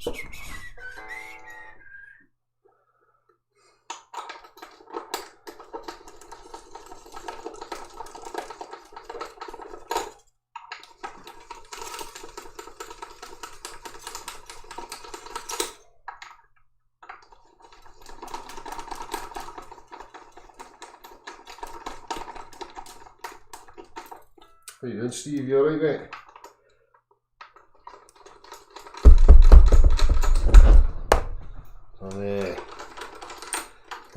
How you doing, Steve? You alright, mate?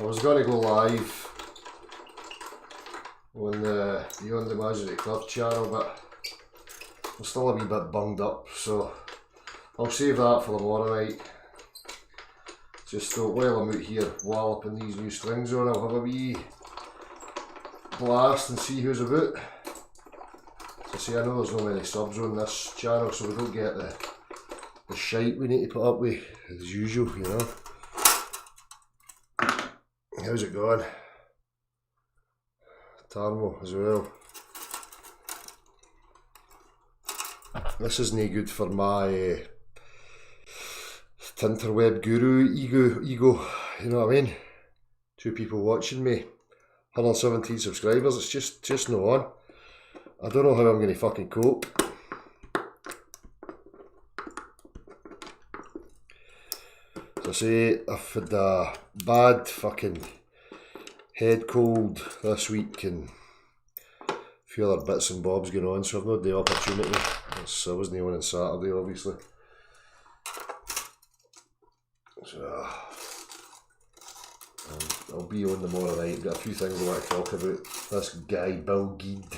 I was going to go live on the Beyond Imaginary Club channel, but I'm still a wee bit bunged up, so I'll save that for tomorrow night. Just while I'm out here walloping these new strings on, I'll have a wee blast and see who's about. So see, I know there's no many subs on this channel, so we don't get the shite we need to put up with as usual, you know. How's it going? Tarmo as well. This isn't good for my Tinterweb guru ego, you know what I mean? 2 people watching me, 117 subscribers, it's just no on. I don't know how I'm going to fucking cope. So I say, I've had a bad fucking head cold this week and a few other bits and bobs going on, so I've not the opportunity. I wasn't on Saturday, obviously. So I'll be on tomorrow night. Got a few things I want to talk about. This guy, Bill Geed.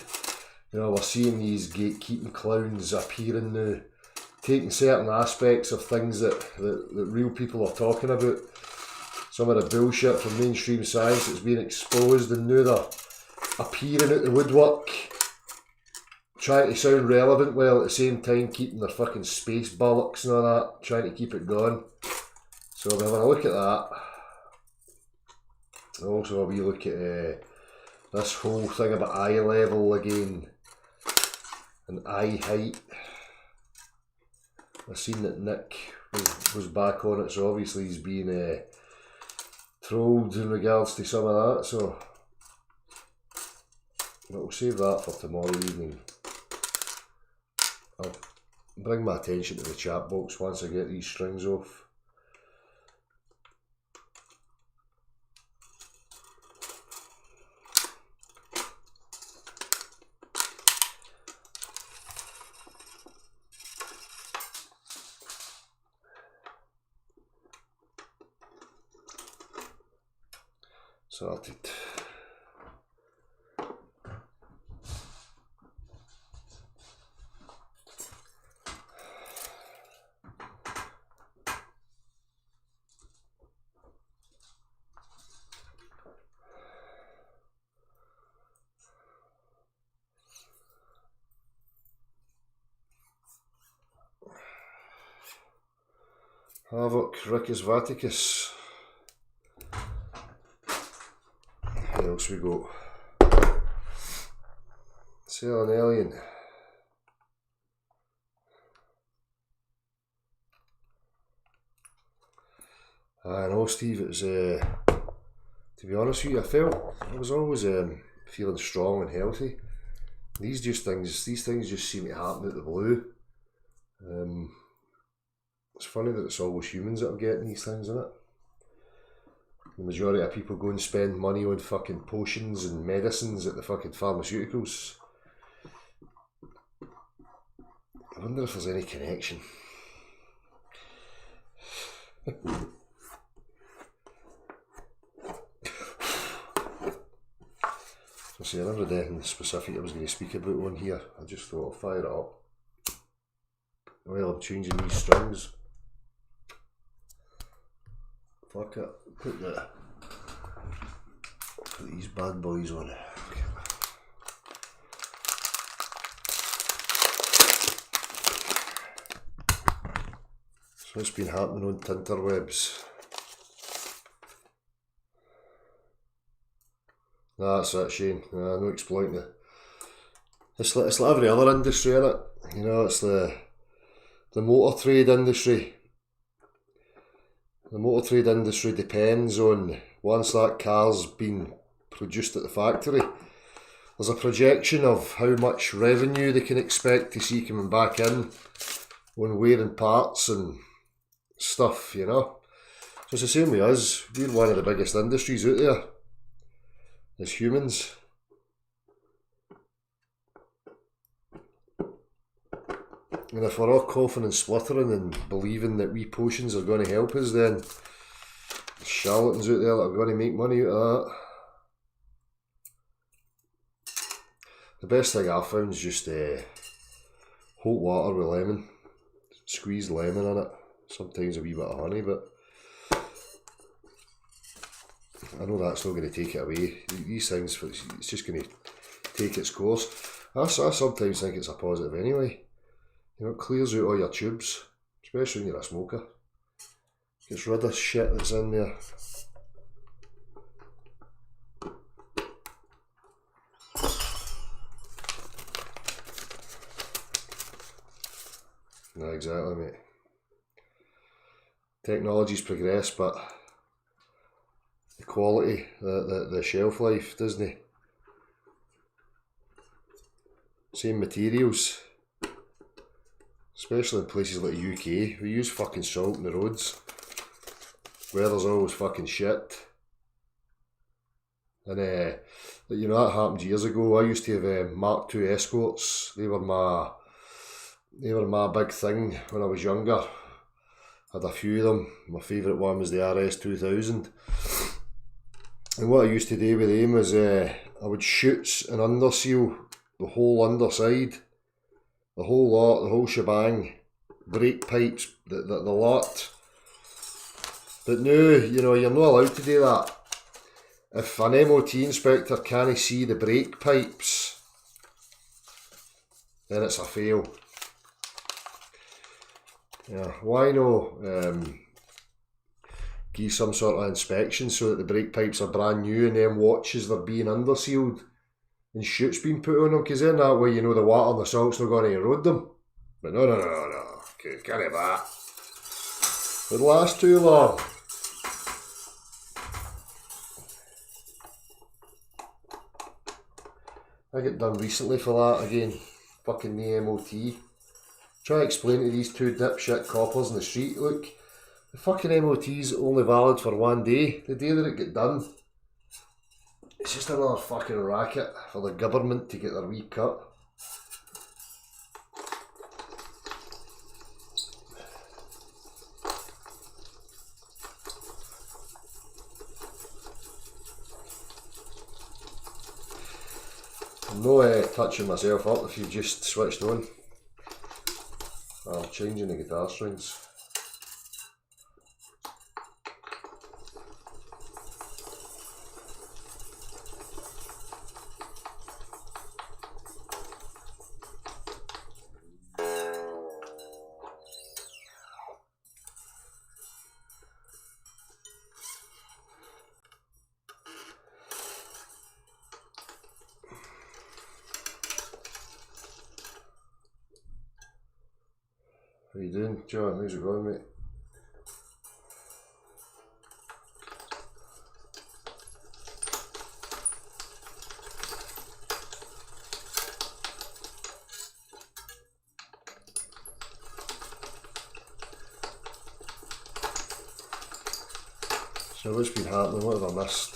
You know, we're seeing these gatekeeping clowns appearing now, taking certain aspects of things that real people are talking about. Some of the bullshit from mainstream science that's being exposed, and now they're appearing at the woodwork, trying to sound relevant while at the same time keeping their fucking space bollocks and all that, trying to keep it going. So we're having a look at that. Also a wee look at this whole thing about eye level again, and eye height. I've seen that Nick was back on it, so obviously he's been trolled in regards to some of that, so but we'll save that for tomorrow evening. I'll bring my attention to the chat box once I get these strings off. Sorted. Havoc, Rickus Vaticus. What else we got? Selling Alien. I know, Steve, it was, to be honest with you, I was always feeling strong and healthy. These things just seem to happen out of the blue. It's funny that it's always humans that are getting these things, isn't it? The majority of people go and spend money on fucking potions and medicines at the fucking pharmaceuticals. I wonder if there's any connection. See, I never had anything specific I was going to speak about on here. I just thought I'll fire it up while I'm changing these strings. Fuck it, put these bad boys on. So what's been happening on Tinterwebs? Nah, that's it, Shane. Nah, no exploiting it. It's like every other industry, innit? You know, it's the motor trade industry. the motor trade industry depends on, once that car's been produced at the factory, there's a projection of how much revenue they can expect to see coming back in on wearing parts and stuff, you know. So it's the same with us. We're one of the biggest industries out there as humans. And if we're all coughing and spluttering and believing that wee potions are going to help us, then there's charlatans out there that are going to make money out of that. The best thing I've found is just hot water with lemon. Squeeze lemon in it. Sometimes a wee bit of honey, but I know that's not going to take it away. These things, it's just going to take its course. I sometimes think it's a positive anyway. You know, it clears out all your tubes, especially when you're a smoker. Gets rid of shit that's in there. No, exactly, mate. Technology's progressed, but the quality, the shelf life, doesn't it? Same materials, especially in places like the UK. We use fucking salt in the roads. Weather's always fucking shit. And you know, that happened years ago. I used to have Mark II Escorts. They were my big thing when I was younger. Had a few of them. My favourite one was the RS 2000. And what I used to do with them was I would shoot and underseal the whole underside, the whole lot, the whole shebang, brake pipes, the lot. But now, you know, you're not allowed to do that. If an MOT inspector can't see the brake pipes, then it's a fail. Yeah, why not give some sort of inspection so that the brake pipes are brand new and then watch as they're being undersealed and shoot's being put on them, because then that way you know the water and the salt's not going to erode them. But no, can't have that. It lasts too long. I got done recently for that again, fucking the MOT. Try to explain to these two dipshit coppers in the street, look, the fucking MOT's only valid for one day, the day that it get done. It's just another fucking racket for the government to get their wee cut. I'm not touching myself up if you've just switched on. I'm changing the guitar strings. How you doing, John? How's it going, mate? So what's been happening? What have I missed?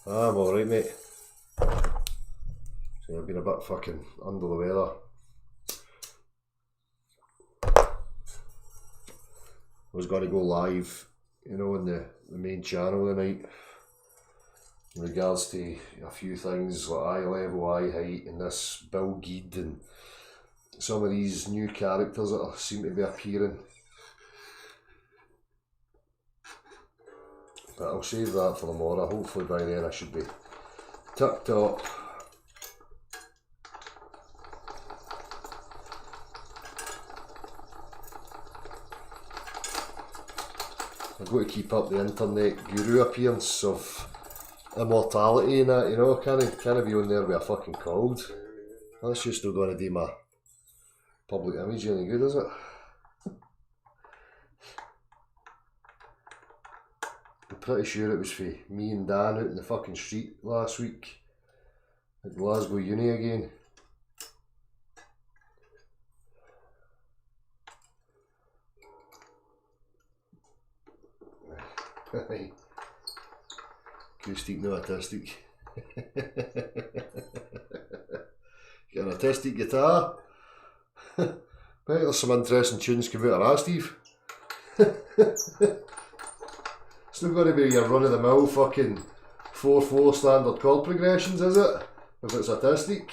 I'm alright, mate. So I've been a bit fucking under the weather. I was going to go live, you know, on the main channel tonight in regards to a few things like eye level, eye height, and this Bill Geed and some of these new characters that seem to be appearing. But I'll save that for tomorrow. Hopefully by then I should be tucked up. I've got to keep up the internet guru appearance of immortality and that, you know. Can't be on there with a fucking cold. That's just not going to do my public image any good, is it? I'm pretty sure it was for me and Dan out in the fucking street last week at Glasgow Uni again. Acoustic, no autistic. Get an autistic guitar. Bet there's some interesting tunes come out of that, Steve. It's not going to be your run of the mill fucking 4/4 standard chord progressions, is it? If it's autistic.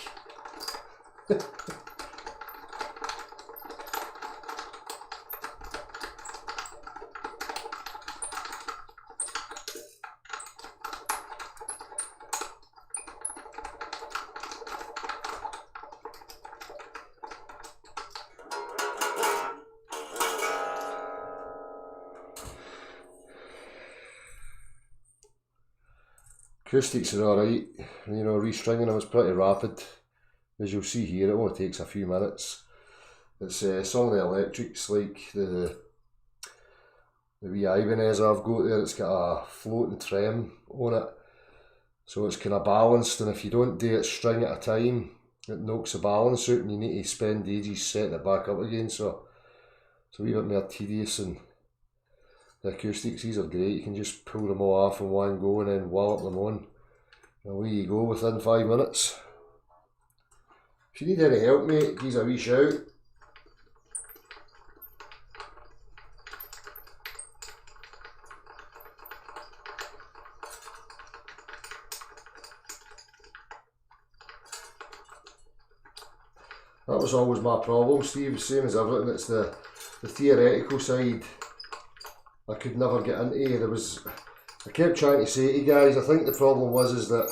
Acoustics are alright, you know, restringing them is pretty rapid. As you'll see here, it only takes a few minutes. It's some of the electrics, like the wee Ibanez I've got there, it's got a floating trem on it. So it's kind of balanced, and if you don't do it string at a time, it knocks the balance out and you need to spend ages setting it back up again. So it's a wee bit more tedious, and the acoustics, these are great. You can just pull them all off in one go and then wallop them on. And away you go within 5 minutes. If you need any help, mate, give us a wee shout. That was always my problem, Steve, same as everything. It's the theoretical side I could never get into. I kept trying to say to you guys, I think the problem is that,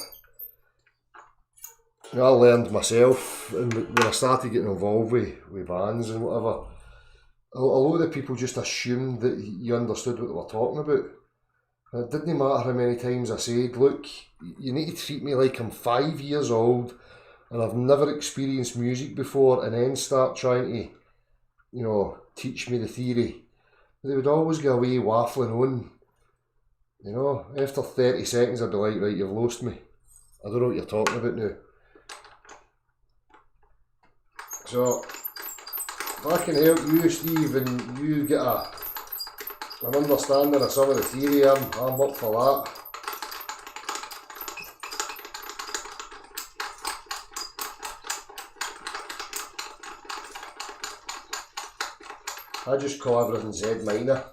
you know, I learned myself, and when I started getting involved with bands and whatever, a lot of the people just assumed that you understood what they were talking about. And it didn't matter how many times I said, look, you need to treat me like I'm 5 years old and I've never experienced music before, and then start trying to, you know, teach me the theory. They would always go away waffling on. You know, after 30 seconds I'd be like, right, you've lost me. I don't know what you're talking about now. So, if I can help you, Steve, and you get an understanding of some of the theory, I'm up for that. I just call everything Z minor.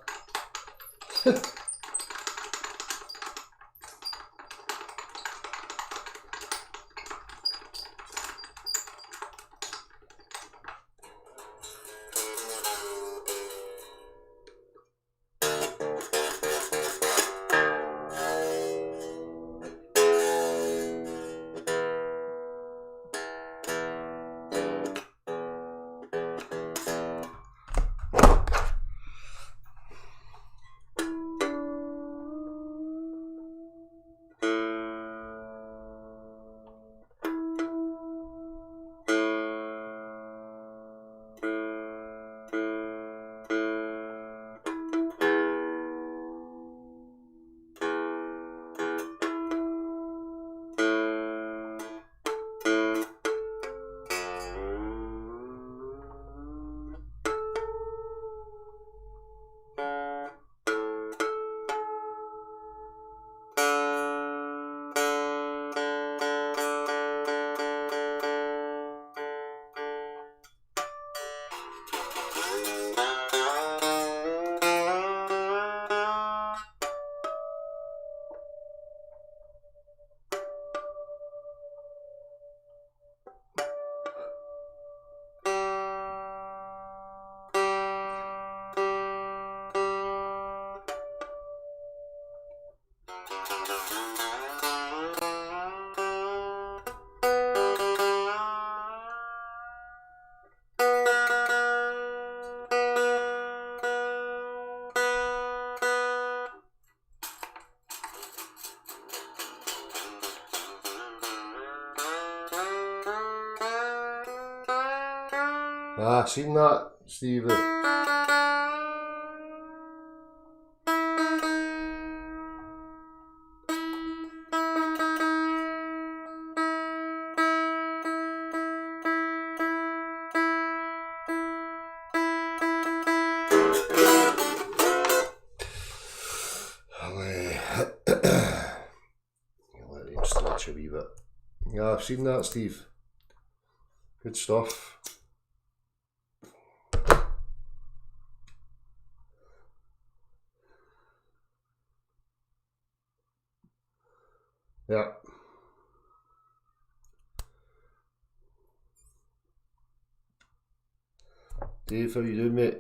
Ah, seen that, Steve? Let him stretch a wee bit. Yeah, I've seen that, Steve. Good stuff. Yeah. Dave, how you doing, mate?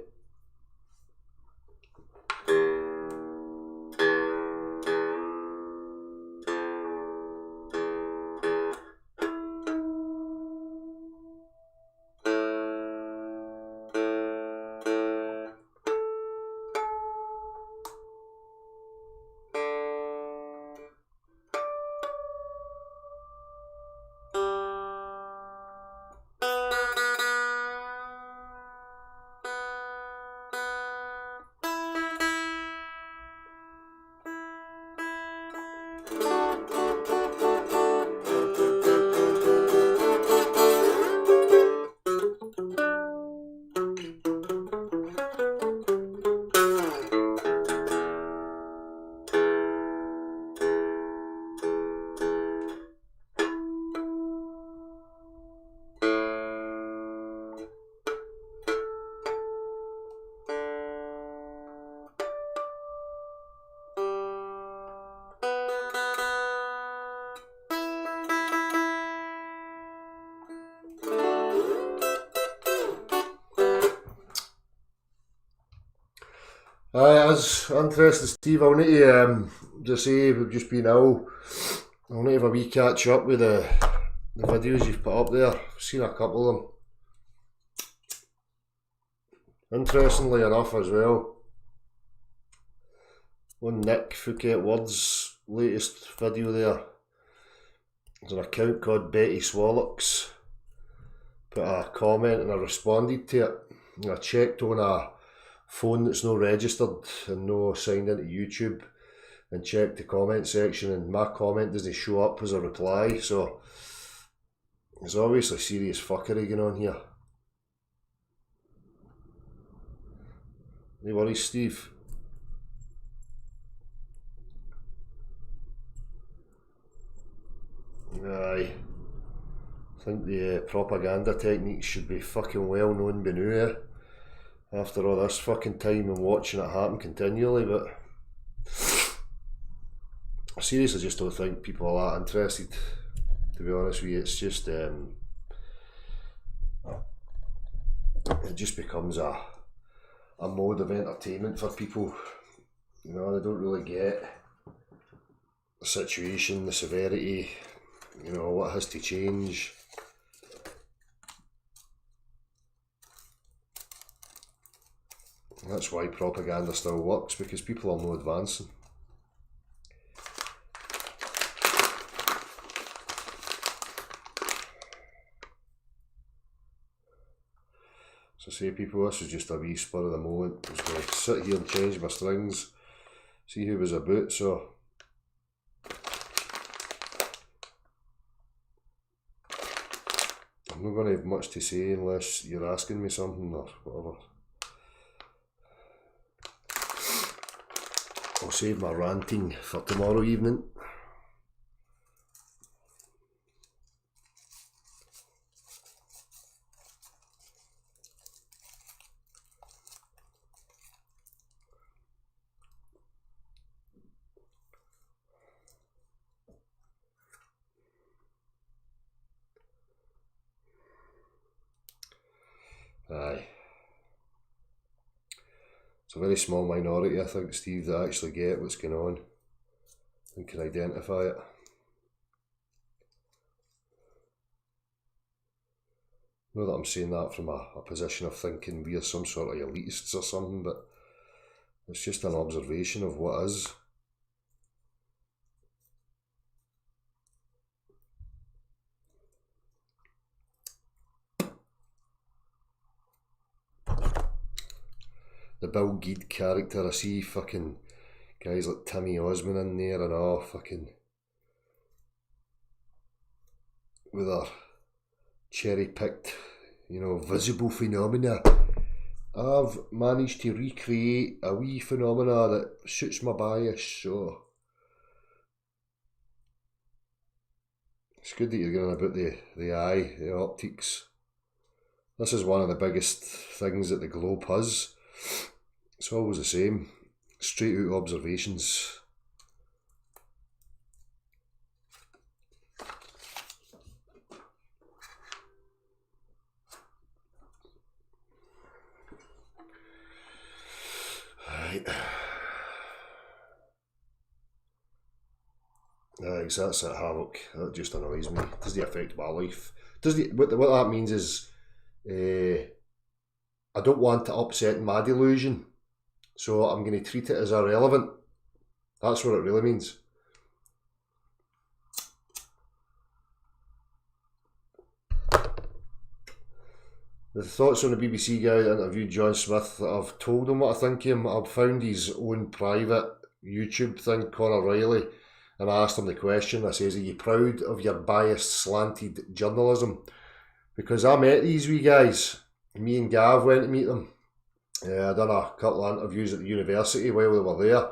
Aye, that's interesting, Steve. I'll need to just say we've just been out. I'll need to have a wee catch up with the videos you've put up there. I've seen a couple of them. Interestingly enough, as well, on Nick Phuket Word's latest video there, there's an account called Betty Swallows. Put a comment and I responded to it. And I checked on a phone that's no registered and no signed into YouTube and checked the comment section, and my comment doesn't show up as a reply, so there's obviously serious fuckery going on here. No worries, Steve. Aye. I think the propaganda techniques should be fucking well known by now, after all this fucking time and watching it happen continually, but I seriously just don't think people are that interested, to be honest with you. It's just it just becomes a mode of entertainment for people. You know, they don't really get the situation, the severity, you know, what has to change. And that's why propaganda still works, because people are no advancing. So say people, this was just a wee spur of the moment. I was going to sit here and change my strings, see who was about, so I'm not going to have much to say unless you're asking me something or whatever. I'll save my ranting for tomorrow evening. Aye. It's a very small minority, I think, Steve, that actually get what's going on and can identify it. Not that I'm saying that from a position of thinking we're some sort of elitists or something, but it's just an observation of what is. the Bill Geed character. I see fucking guys like Timmy Osmond in there and all fucking with their cherry picked, visible phenomena. I've managed to recreate a wee phenomena that suits my bias, so it's good that you're going about the eye, the optics. This is one of the biggest things that the globe has. It's always the same. Straight out observations. Right. So that's it, Havoc. That just annoys me. It doesn't affect my life. What that means is I don't want to upset my delusion, so I'm going to treat it as irrelevant. That's what it really means. The thoughts on the BBC guy that interviewed John Smith, I've told him what I think of him. I've found his own private YouTube thing, Conor Riley, and I asked him the question. I says, are you proud of your biased, slanted journalism? Because I met these wee guys. Me and Gav went to meet them. I done a couple of interviews at the university while they were there.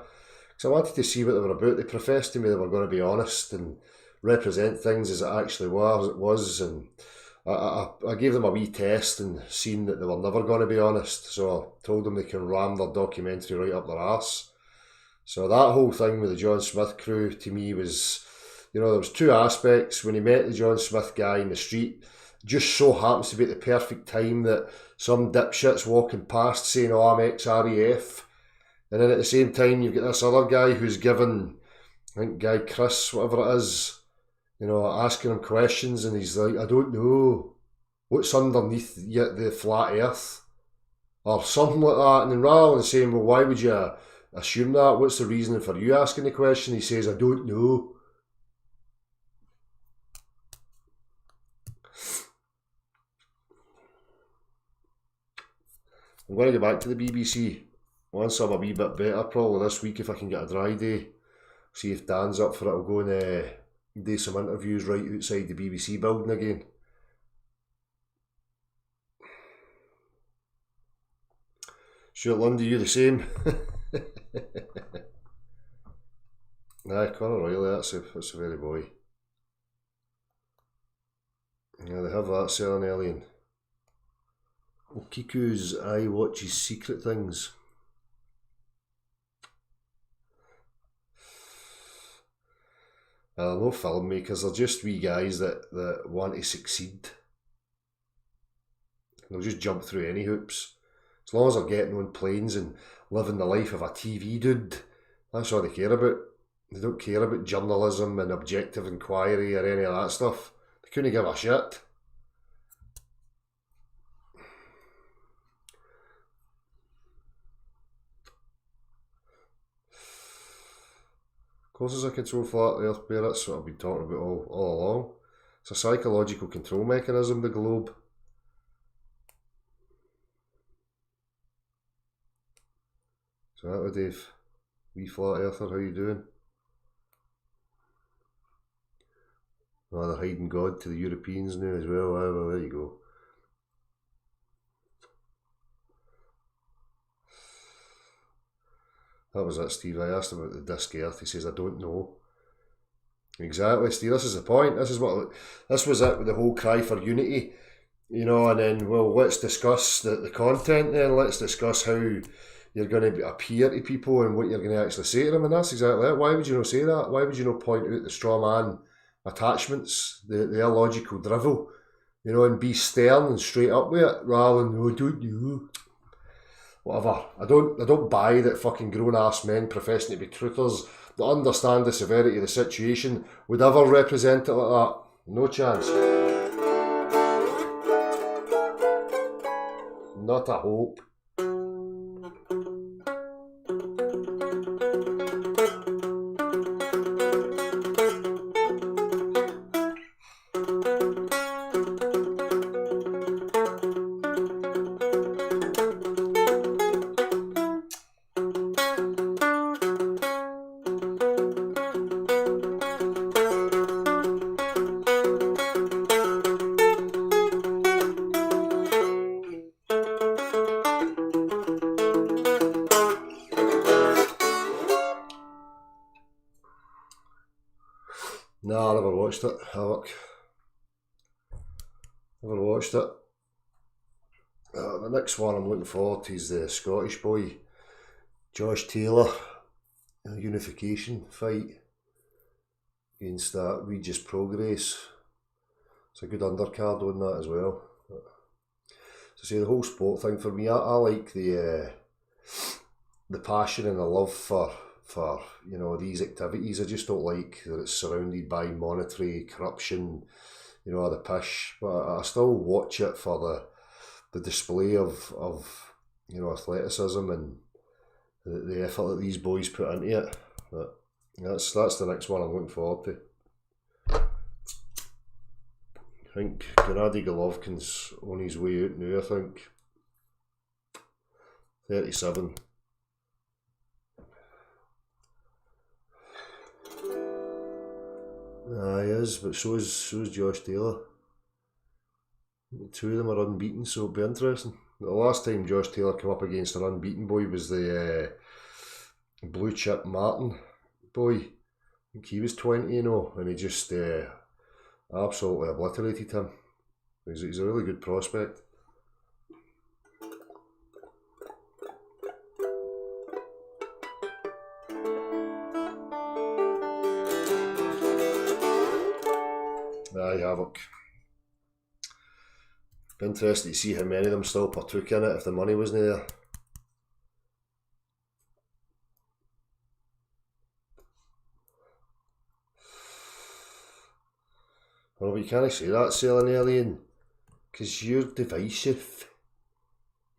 Because I wanted to see what they were about. They professed to me they were going to be honest and represent things as it actually was. And I gave them a wee test and seen that they were never going to be honest. So I told them they can ram their documentary right up their arse. So that whole thing with the John Smith crew to me was, there was two aspects. When he met the John Smith guy in the street, just so happens to be at the perfect time that some dipshit's walking past saying, oh, I'm ex-RAF. And then at the same time, you've got this other guy who's given, I think Guy Chris, whatever it is, asking him questions, and he's like, I don't know, what's underneath the flat earth? Or something like that. And then rather than saying, well, why would you assume that? What's the reason for you asking the question? He says, I don't know. I'm going to go back to the BBC once I'm a wee bit better, probably this week if I can get a dry day. See if Dan's up for it. I'll go and do some interviews right outside the BBC building again. Sure, Lundy, you the same? Nah, Conor Riley, that's a very boy. Yeah, they have that selling alien. Well, Kiku's eye watches secret things. No filmmakers, they're just wee guys that want to succeed. They'll just jump through any hoops. As long as they're getting on planes and living the life of a TV dude, that's all they care about. They don't care about journalism and objective inquiry or any of that stuff. They couldn't give a shit. Closest I control flat earth bear, that's what I've been talking about all along. It's a psychological control mechanism, the globe. So that way, Dave. Wee flat earther, how you doing? Oh, they're hiding God to the Europeans now as well. Well, there you go. That was it, Steve. I asked him about the disc earth. He says, I don't know. Exactly, Steve. This is the point. This was it with the whole cry for unity. And then, well, let's discuss the content then. Let's discuss how you're going to appear to people and what you're going to actually say to them. And that's exactly it. Why would you not say that? Why would you not point out the straw man attachments, the illogical drivel, and be stern and straight up with it rather than, oh, don't you? Whatever. I don't buy that fucking grown-ass men professing to be truthers that understand the severity of the situation would ever represent it like that. No chance. Not a hope. Nah, I never watched it. Havoc. Never watched it. The next one I'm looking forward to is the Scottish boy, Josh Taylor, in a unification fight against that Regis Progress. It's a good undercard on that as well. So say the whole sport thing for me, I like the passion and the love for you know, these activities. I just don't like that it's surrounded by monetary corruption, you know, the pish. But I still watch it for the display of you know, athleticism and the effort that these boys put into it. But that's the next one I'm looking forward to. I think Gennady Golovkin's on his way out now, I think. 37. He is, but so is Josh Taylor. The two of them are unbeaten, so it'll be interesting. The last time Josh Taylor came up against an unbeaten boy was the Blue Chip Martin boy. I think he was 20-0, and he just absolutely obliterated him. He's a really good prospect. Havoc. Be interested to see how many of them still partook in it if the money wasn't there. Well, but you can't say that, Selling Alien, because you're divisive.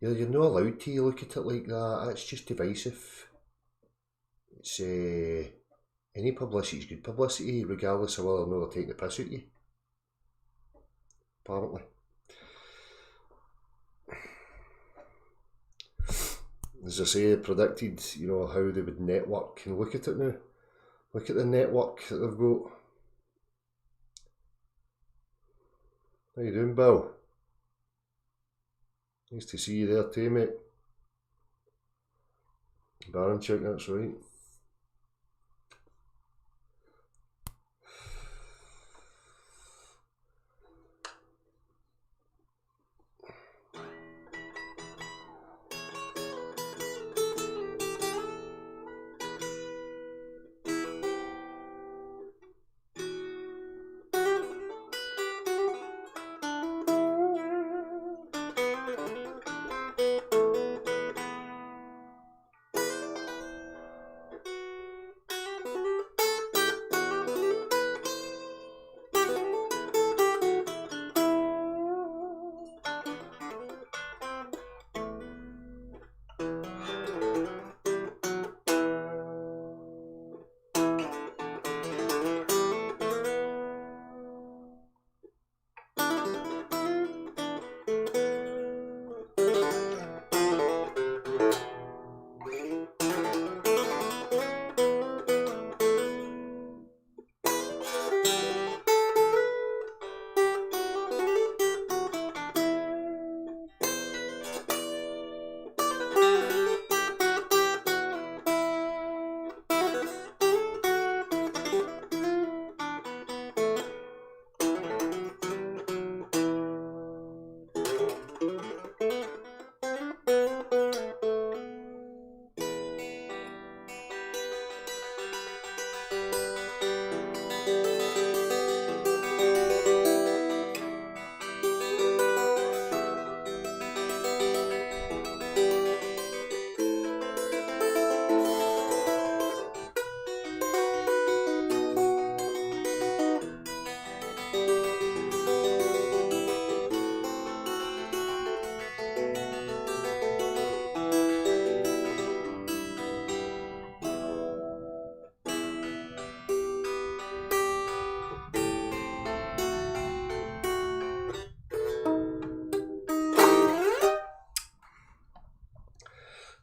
You're not allowed to look at it like that. That's just divisive. It's any publicity is good publicity, regardless of whether or not they're taking the piss out of you. Apparently. As I say, predicted, you know, how they would network, and look at it now. Look at the network that they've got. How you doing, Bill? Nice to see you there too, mate. Baranchuk, that's right.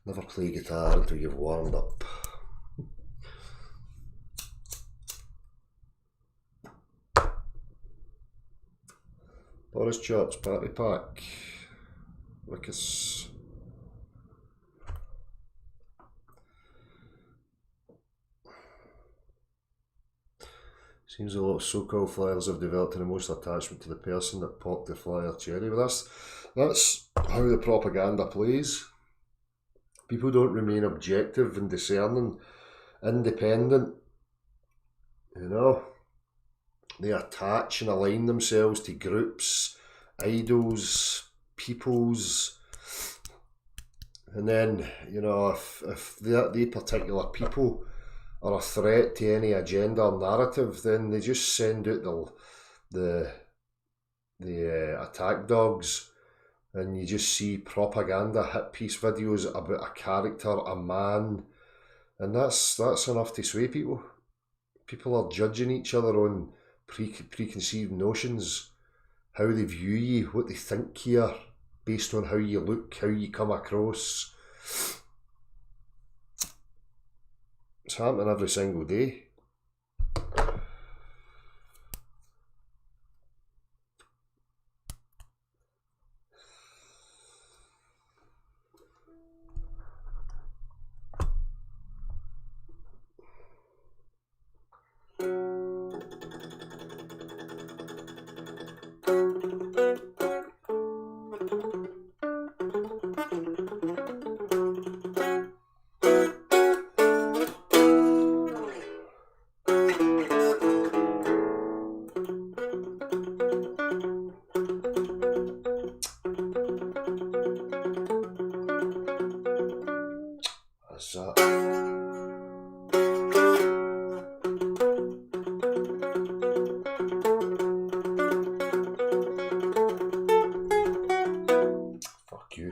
Never play guitar until you've warmed up. Boris Chops, Party Pack, Lucas. Seems a lot of so-called flyers have developed an emotional attachment to the person that popped the flyer cherry. But that's how the propaganda plays. People don't remain objective and discerning, independent. You know, they attach and align themselves to groups, idols, peoples, and then, you know, if they particular people are a threat to any agenda or narrative, then they just send out the attack dogs, and you just see propaganda hit piece videos about a character, a man, and that's enough to sway people. People are judging each other on preconceived notions, how they view you, what they think here, based on how you look, how you come across. It's happening every single day. That's that. Fuck you.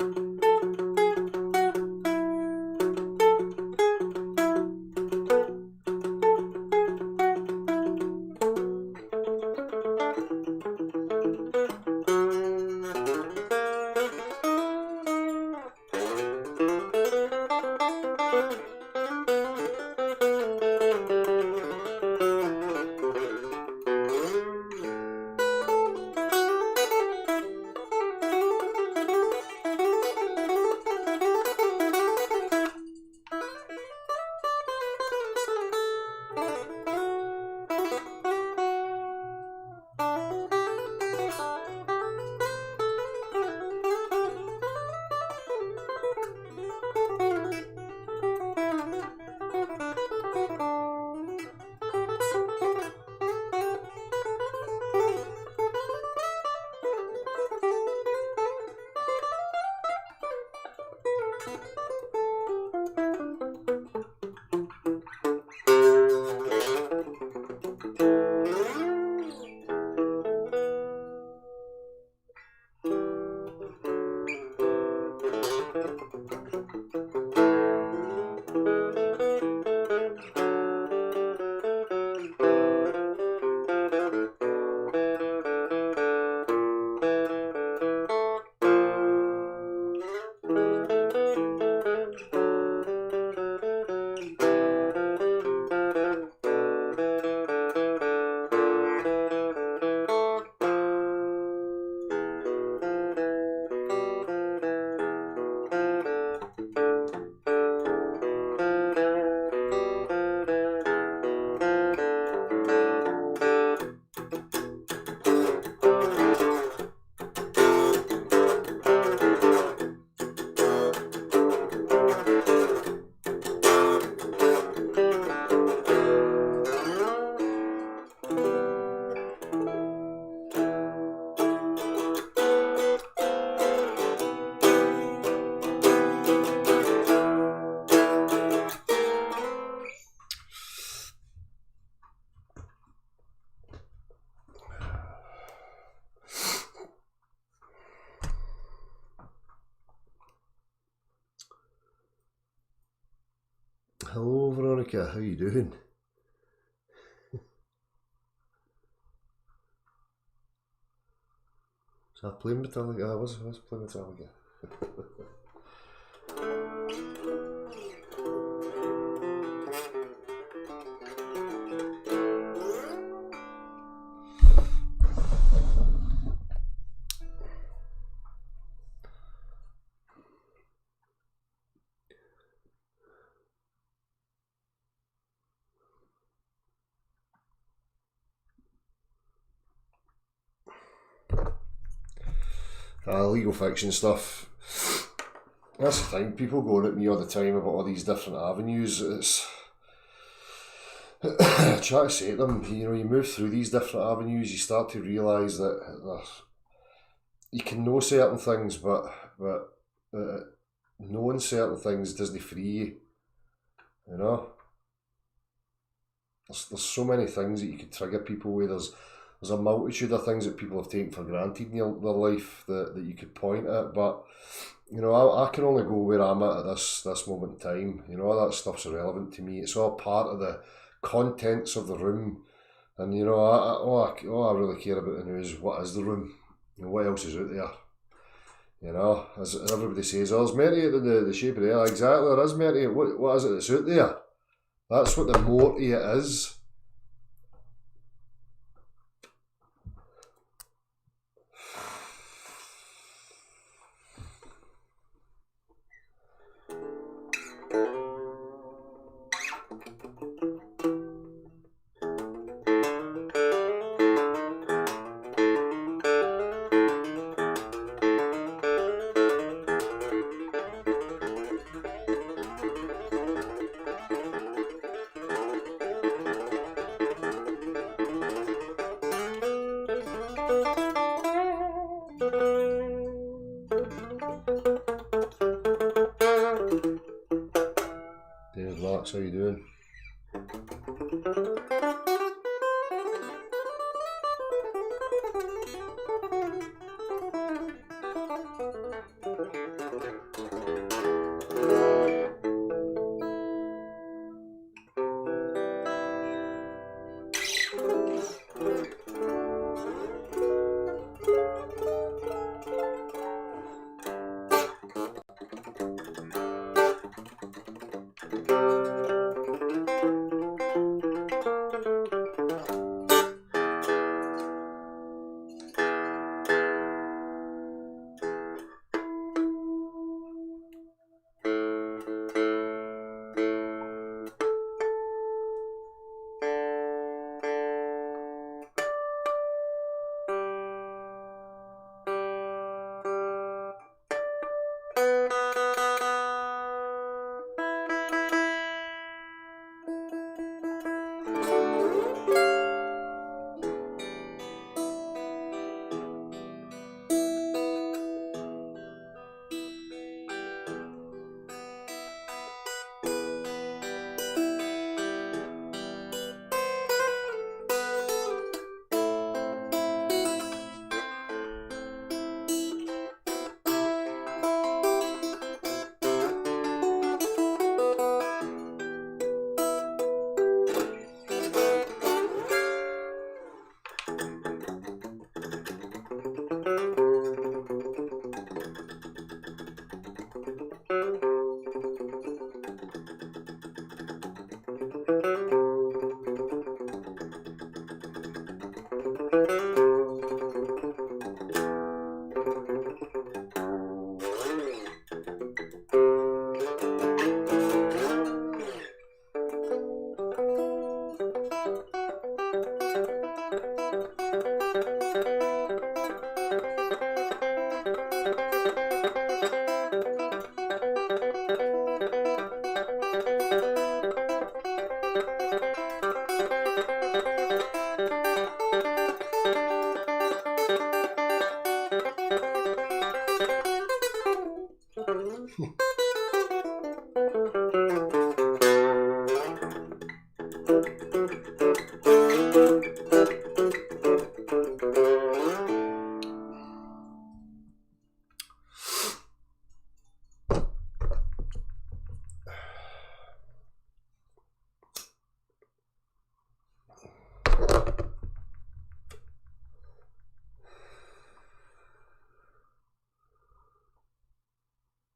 Hello Veronica, how you doing? So I playing Metallica? I was playing Metallica. Legal fiction stuff. That's the thing, people going at me all the time about all these different avenues. It's I try to say to them, you know, you move through these different avenues, you start to realise that you can know certain things, but knowing certain things doesn't free you. You know, there's so many things that you could trigger people with. There's a multitude of things that people have taken for granted in their life that you could point at, but you know, I can only go where I'm at this moment in time. You know, all that stuff's irrelevant to me. It's all part of the contents of the room, and you know, all I really care about now is what is the room and what else is out there. You know, as everybody says, oh, there's more to it than the shape of the air. Exactly, there is more to it. What is it that's out there? That's what the more to it is. David Larks, how you doing?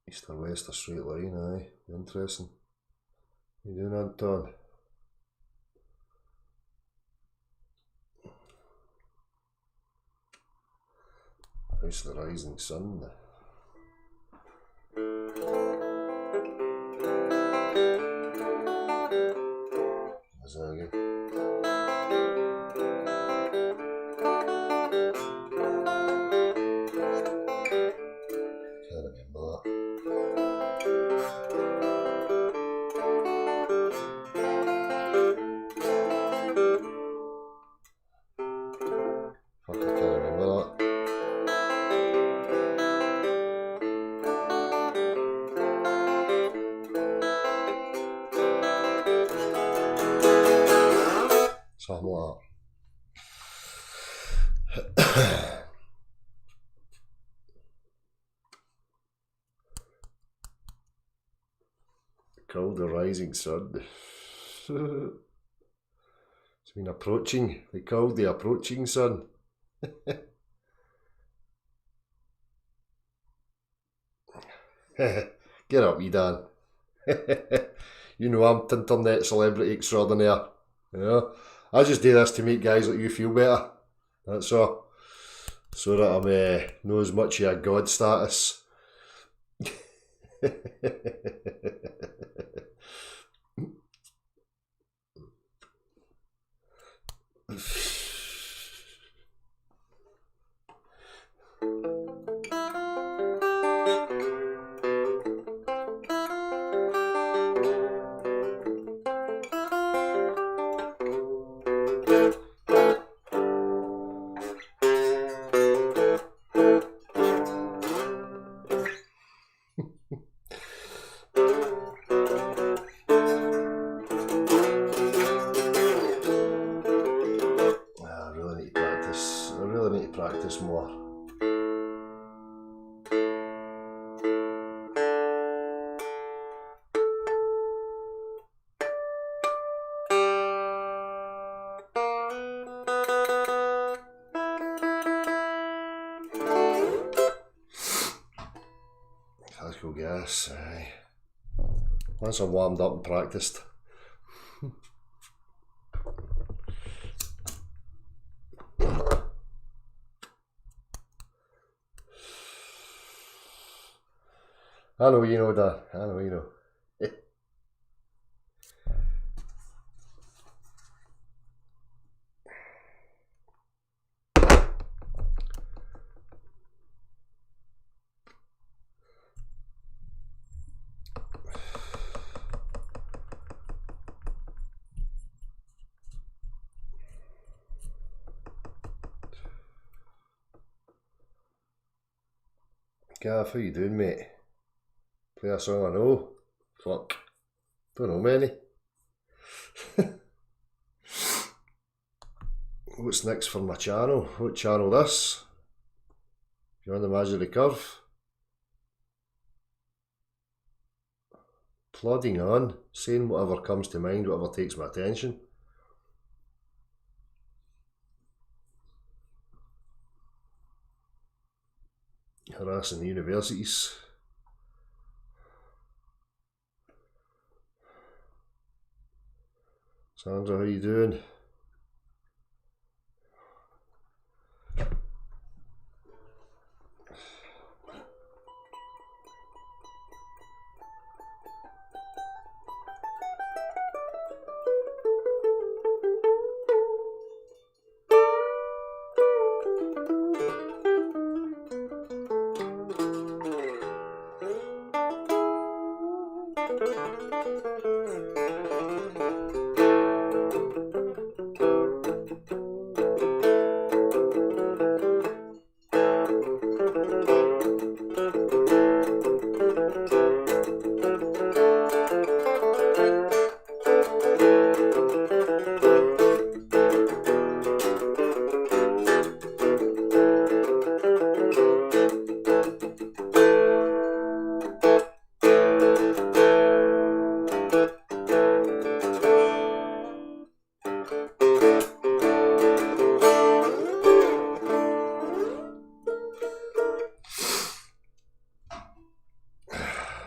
East or west, a straight line, aye. Interesting. How you doing, Anton? How's the rising sun? Is that again? Something like that. Called the rising sun. It's been approaching. They called the approaching sun. Get up, you Dan. You know I'm internet celebrity extraordinaire. You know? I just do this to make guys like you feel better. That's all. So that I'm know as much of a god status. I really need to practice more. Classical gas, aye. Once I'm warmed up and practiced. I know you know that. I know you know. Gav, how you doing, mate? Play a song I know? Fuck. Don't know many. What's next for my channel? What channel this? Beyond the Magic of the Curve? Plodding on, saying whatever comes to mind, whatever takes my attention. Harassing the universities. Sandra, how you doing?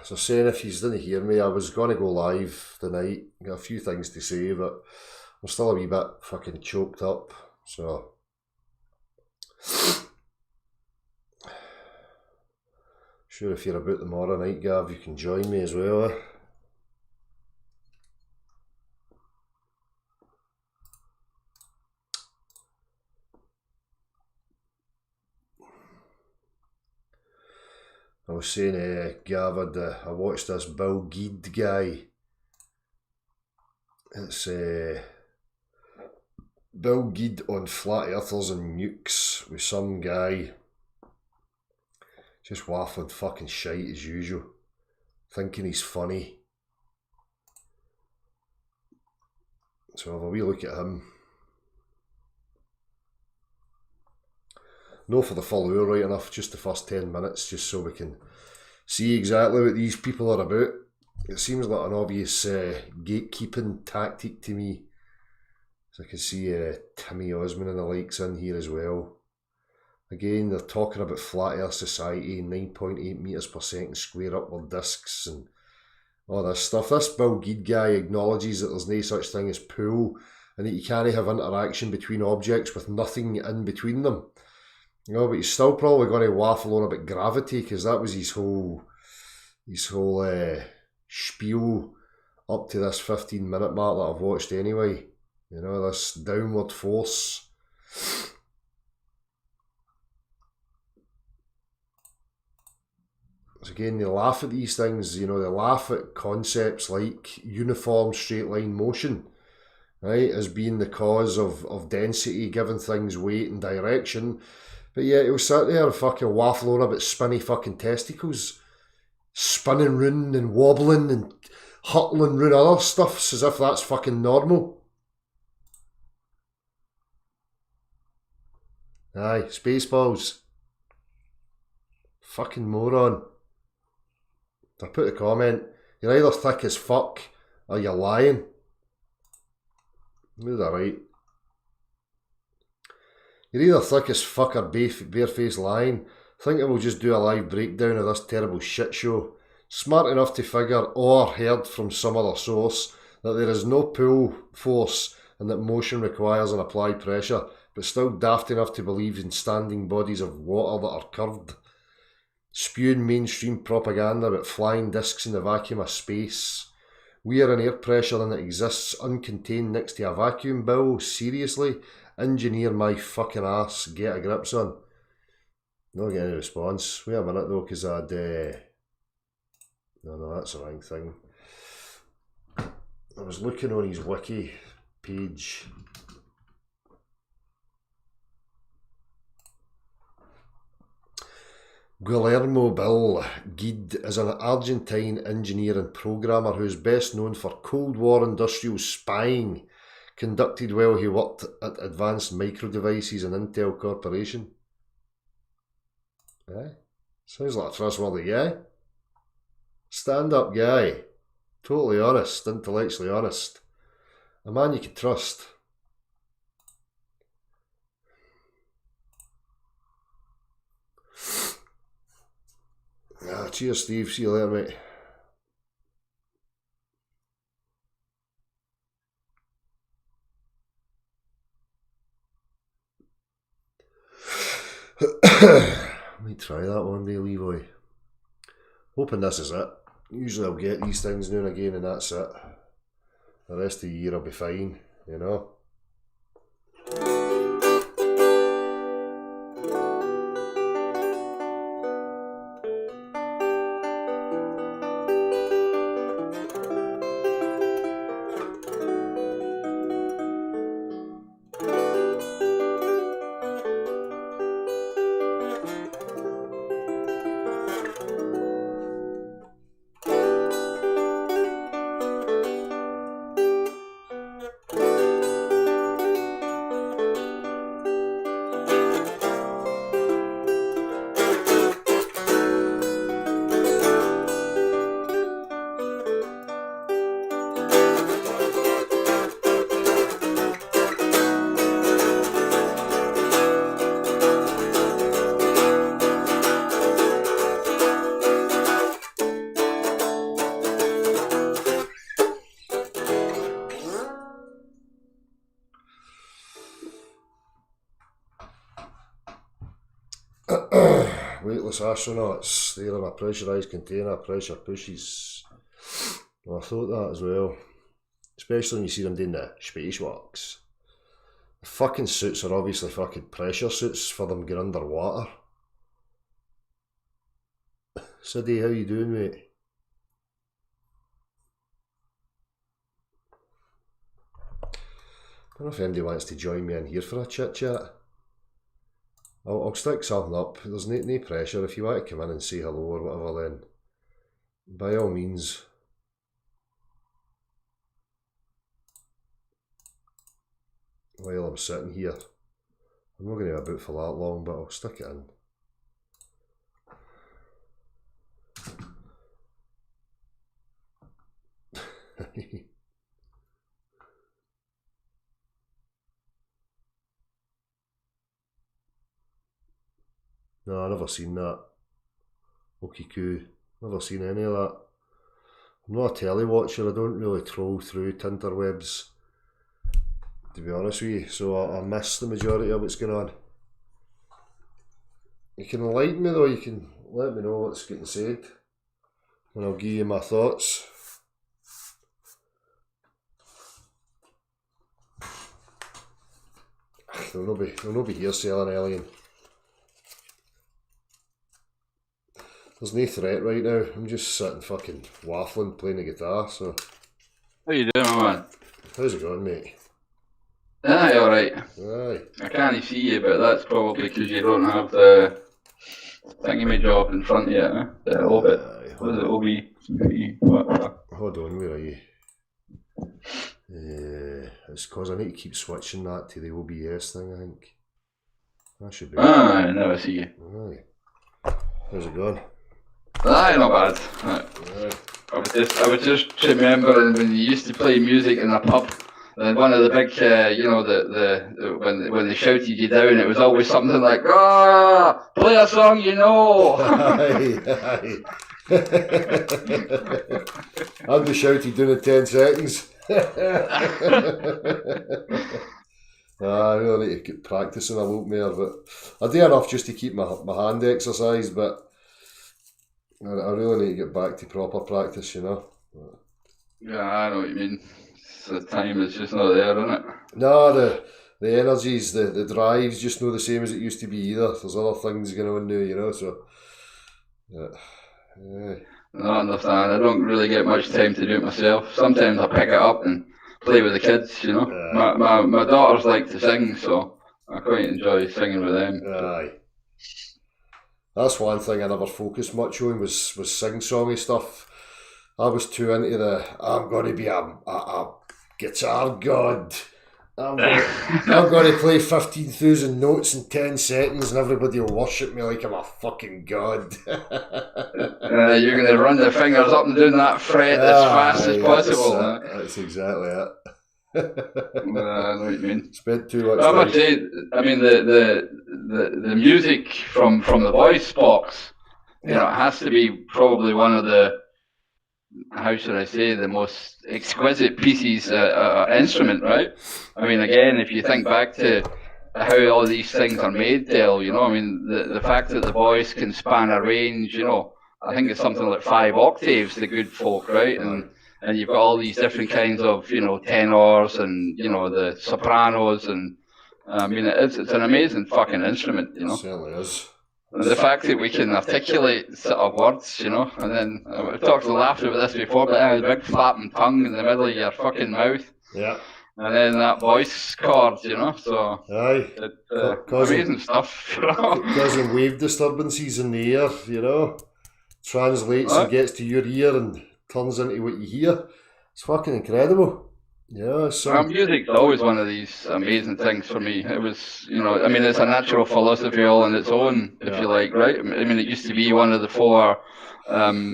So saying, if you didn't hear me, I was going to go live tonight. Got a few things to say, but I'm still a wee bit fucking choked up. So sure, if you're about tomorrow night, Gav, you can join me as well. I was saying, Gav, I watched this Bill Geed guy. It's Bill Geed on flat earthers and nukes with some guy just waffling fucking shite as usual, thinking he's funny. So have a wee look at him. No for the full hour, right enough, just the first 10 minutes, just so we can see exactly what these people are about. It seems like an obvious gatekeeping tactic to me. So I can see Timmy Osman and the likes in here as well. Again, they're talking about flat earth society, 9.8 metres per second square upward discs and all this stuff. This Bill Geed guy acknowledges that there's no such thing as pull and that you can't have interaction between objects with nothing in between them. You know, but he's still probably going to waffle on about gravity because that was his whole spiel up to this 15-minute mark that I've watched anyway. You know, this downward force. So again, they laugh at these things, you know, they laugh at concepts like uniform straight line motion, right, as being the cause of density, giving things weight and direction. But yet he'll sit there and fucking waffle on about spinny fucking testicles, spinning round and wobbling and hurtling round other stuffs as if that's fucking normal. Aye, Spaceballs. Fucking moron. I put a comment, you're either thick as fuck or you're lying. Is that right? You're either thick as fuck or barefaced lying. Think I will just do a live breakdown of this terrible shit show. Smart enough to figure, or heard from some other source, that there is no pull force and that motion requires an applied pressure, but still daft enough to believe in standing bodies of water that are curved. Spewing mainstream propaganda about flying discs in the vacuum of space. We are an air pressure and it exists uncontained next to a vacuum, Bill. Seriously? Engineer my fucking ass. Get a grip, son. Not getting any response. Wait a minute though, because I'd... No, that's the wrong thing. I was looking on his wiki page. Guillermo Bill Guide is an Argentine engineer and programmer who is best known for Cold War industrial spying conducted while he worked at Advanced Micro Devices and Intel Corporation. Aye. Sounds like a trustworthy guy. Stand-up guy. Totally honest, intellectually honest. A man you can trust. Cheers, Steve. See you later, mate. Let me try that one day, Leroy. Hoping this is it. Usually I'll get these things now and again and that's it. The rest of the year I'll be fine, you know. Weightless astronauts, they're in a pressurised container, pressure pushes. Well, I thought that as well. Especially when you see them doing the spacewalks. The fucking suits are obviously fucking pressure suits for them getting underwater. Siddy, how you doing, mate? I don't know if anybody wants to join me in here for a chit chat. I'll stick something up. There's no pressure. If you want to come in and say hello or whatever, then by all means. While I'm sitting here I'm not going to be about for that long, but I'll stick it in. No, I've never seen that. Okiku. Never seen any of that. I'm not a telly watcher. I don't really troll through tinterwebs, to be honest with you. So I miss the majority of what's going on. You can enlighten me though. You can let me know what's getting said, and I'll give you my thoughts. They'll not be here selling alien. There's no threat right now. I'm just sitting fucking waffling, playing the guitar. So, how you doing, man? How's it going, mate? Aye, alright. Aye. I can't see you, but that's probably because you don't have the thingy job in front of you, eh? The Orbit. What is it, OB? Hold on, where are you? It's because I need to keep switching that to the OBS thing, I think. That should be. I never see you. Aye. How's it going? Aye, not bad. Aye. I was just remembering when you used to play music in a pub, and one of the big, when they shouted you down, it was always something like, play a song you know. Aye. I'd be shouted down in 10 seconds. I really need to get practicing a little more, but I do enough just to keep my hand exercised, but I really need to get back to proper practice, you know. Yeah, I know what you mean. The time is just not there, isn't it? No, the energies, the drive's just not the same as it used to be either. There's other things going on now, you know, so yeah. I understand. I don't really get much time to do it myself. Sometimes I pick it up and play with the kids, you know. My daughters like to sing, so I quite enjoy singing with them. Aye. That's one thing I never focused much on was sing-songy stuff. I was too into I'm going to be a guitar god. I'm going to play 15,000 notes in 10 seconds and everybody will worship me like I'm a fucking god. You're going to run the fingers up and down that fret as fast as possible. That's exactly it. I know what you mean. Spent too much time. I must say, I mean, the music from the voice box, you know, it has to be probably one of the, how should I say, the most exquisite pieces instrument, right? I mean, again, if you think back to how all these things are made, Dale, you know, I mean, the fact that the voice can span a range, you know, I think it's something like 5 octaves, the good folk, right? And you've got all these different kinds of, you know, tenors and, you know, the sopranos, and I mean, it's an amazing fucking instrument, you know. It certainly is. The fact that we can articulate sort of words, you know, and then we've talked and laughed about this before, but a big flapping tongue in the middle of your fucking mouth. Yeah. And then that voice chord, you know, so aye, amazing stuff, you know. Causing wave disturbances in the air, you know, translates and gets to your ear and turns into what you hear. It's fucking incredible. Yeah, so music's always one of these amazing things for me. It was, you know, I mean, it's a natural philosophy all on its own, if you like, right? I mean, it used to be one of the 4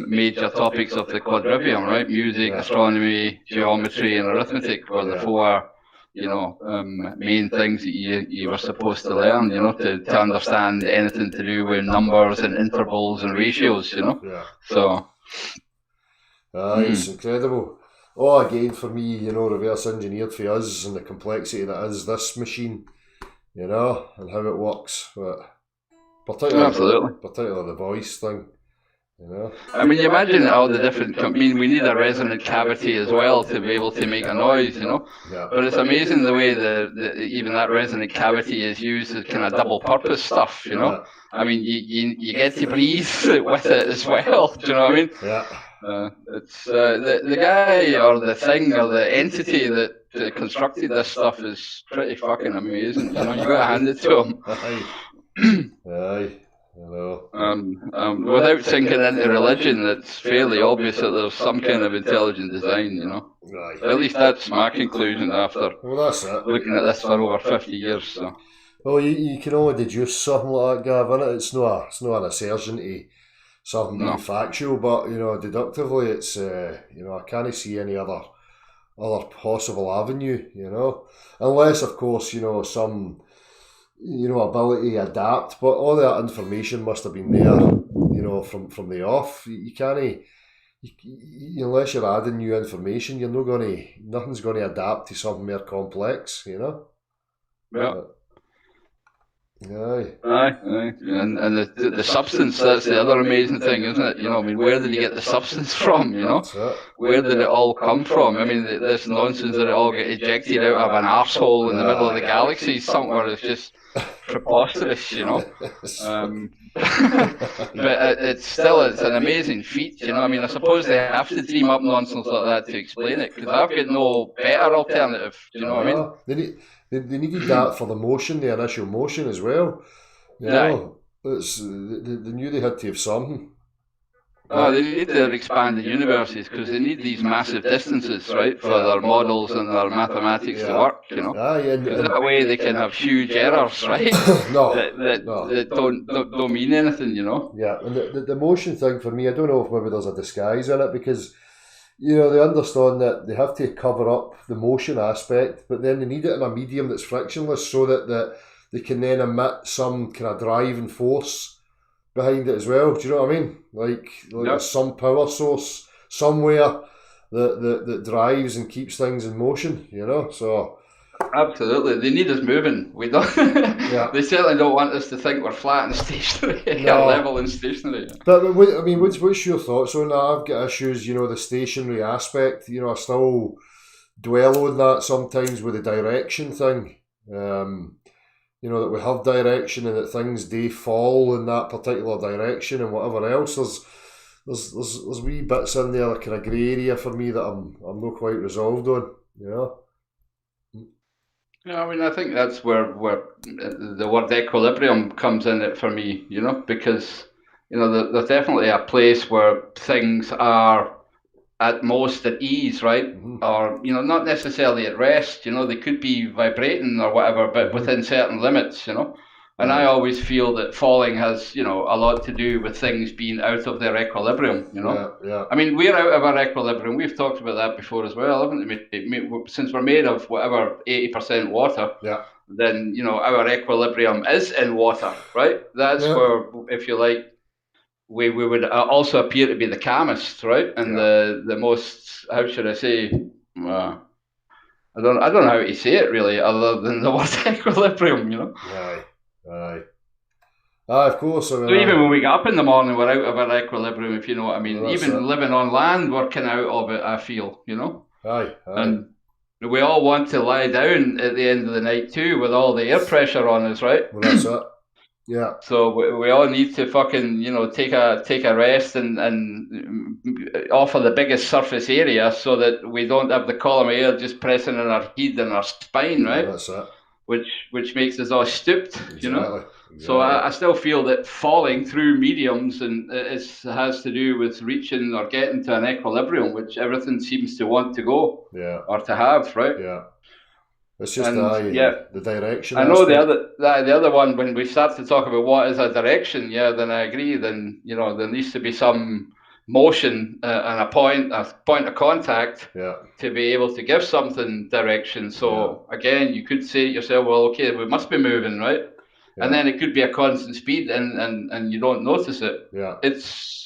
major topics of the quadrivium, right? Music, astronomy, geometry, and arithmetic were the 4, you know, main things that you were supposed to learn, you know, to understand anything to do with numbers and intervals and ratios, you know. Yeah. So. It's incredible. Oh, again, for me, you know, reverse engineered for us and the complexity that is this machine, you know, and how it works. But particularly the voice thing, you know. I mean, you imagine all the different, I mean, we need a resonant cavity as well to be able to make a noise, you know. Yeah. But it's amazing the way even that resonant cavity is used as kind of double purpose stuff, you know. Yeah. I mean, you get to breathe with it as well, do you know what I mean? Yeah. It's the guy or the thing or the entity that constructed this stuff is pretty fucking amazing. You know, you got to hand it to him. Aye, I know. Without sinking into religion, it's fairly obvious that there's some kind of intelligent design. You know, Aye. At least that's my conclusion after that's it. Looking at this for over 50 years. So. Well, you can only deduce something like that, Gav, innit? It's not an assertion to something being No. factual, but deductively, it's I can't see any other possible avenue, unless of course some ability to adapt. But all that information must have been there, from the off. You can't. Unless you're adding new information, you're not nothing's going to adapt to something more complex, Yeah. But, aye. Aye. And the substance, that's the other amazing thing, isn't it? I mean, where did he get the substance from, That's it. Where did it all come from? I mean, this nonsense that it all get ejected out of an arsehole in the middle of the galaxy somewhere is just preposterous. But it's an amazing feat, I mean, I suppose they have to dream up nonsense like that to explain it, because I've got no better alternative, do you know what I mean? They needed that for the initial motion as well. Aye. They knew they had to have something. Oh, they need to expand the universes because they need these massive distances, right, for their models and their mathematics to work, Aye, Because that way they can have huge errors, right? no, that don't mean anything, Yeah, and the motion thing for me, I don't know if maybe there's a disguise in it, because they understand that they have to cover up the motion aspect, but then they need it in a medium that's frictionless so that they can then emit some kind of driving force behind it as well. Do you know what I mean? Like there's some power source somewhere that drives and keeps things in motion, So absolutely, they need us moving. We don't. They certainly don't want us to think we're flat and stationary, or level and stationary. But I mean, what's your thoughts on that? I've got issues, the stationary aspect. I still dwell on that sometimes with the direction thing. That we have direction and that things do fall in that particular direction and whatever else. There's wee bits in there, kind of grey area for me that I'm not quite resolved on. Yeah, I mean, I think that's where the word equilibrium comes in it for me, because there's definitely a place where things are at most at ease, right? Or not necessarily at rest. They could be vibrating or whatever, but within certain limits. And I always feel that falling has a lot to do with things being out of their equilibrium. Yeah. I mean, we're out of our equilibrium. We've talked about that before as well, haven't we? Since we're made of whatever 80% water. Yeah. Then our equilibrium is in water, right? That's where, if you like, we would also appear to be the calmest, right? And the most, how should I say? I don't know how to say it really, other than the word equilibrium. Aye. Of course. I mean, so even when we get up in the morning, we're out of our equilibrium, if you know what I mean. Well, even living on land, we're kind of out of it, I feel, Aye. And we all want to lie down at the end of the night too, with all the air pressure on us, right? Well, that's it. Yeah. So we all need to fucking take a rest and offer the biggest surface area so that we don't have the column of air just pressing on our head and our spine, right? That's it. Which makes us all stooped, Exactly. So I still feel that falling through mediums has to do with reaching or getting to an equilibrium, which everything seems to want to go or to have, right? Yeah. It's just the direction. I know the other one, when we start to talk about what is a direction, then I agree. Then there needs to be some motion and a point of contact to be able to give something direction. So again, you could say to yourself, well, okay, we must be moving, right? And then it could be a constant speed, and you don't notice it. It's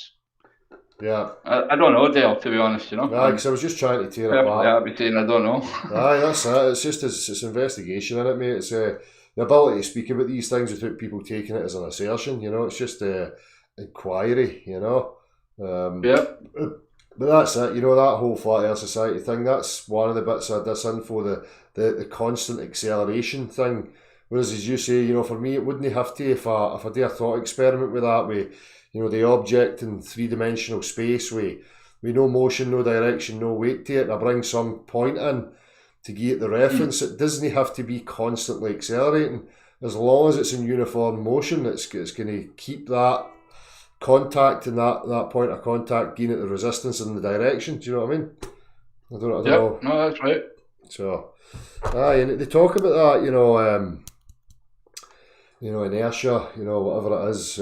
I don't know, Dale, to be honest, because I was just trying to tear apart. I'll be saying I don't know. That's it. It's just it's investigation in it, mate. It's the ability to speak about these things without people taking it as an assertion. It's just inquiry. But that's it. That whole flat Earth society thing. That's one of the bits of disinfo. The constant acceleration thing. Whereas, as you say, for me, it wouldn't have to if I do a thought experiment with that way. The object in three-dimensional space with no motion, no direction, no weight to it, and I bring some point in to get the reference. It doesn't have to be constantly accelerating. As long as it's in uniform motion, it's going to keep that contact and that point of contact gain at the resistance in the direction. Do you know what I mean? I don't know. No, that's right. So, and they talk about that, inertia, whatever it is,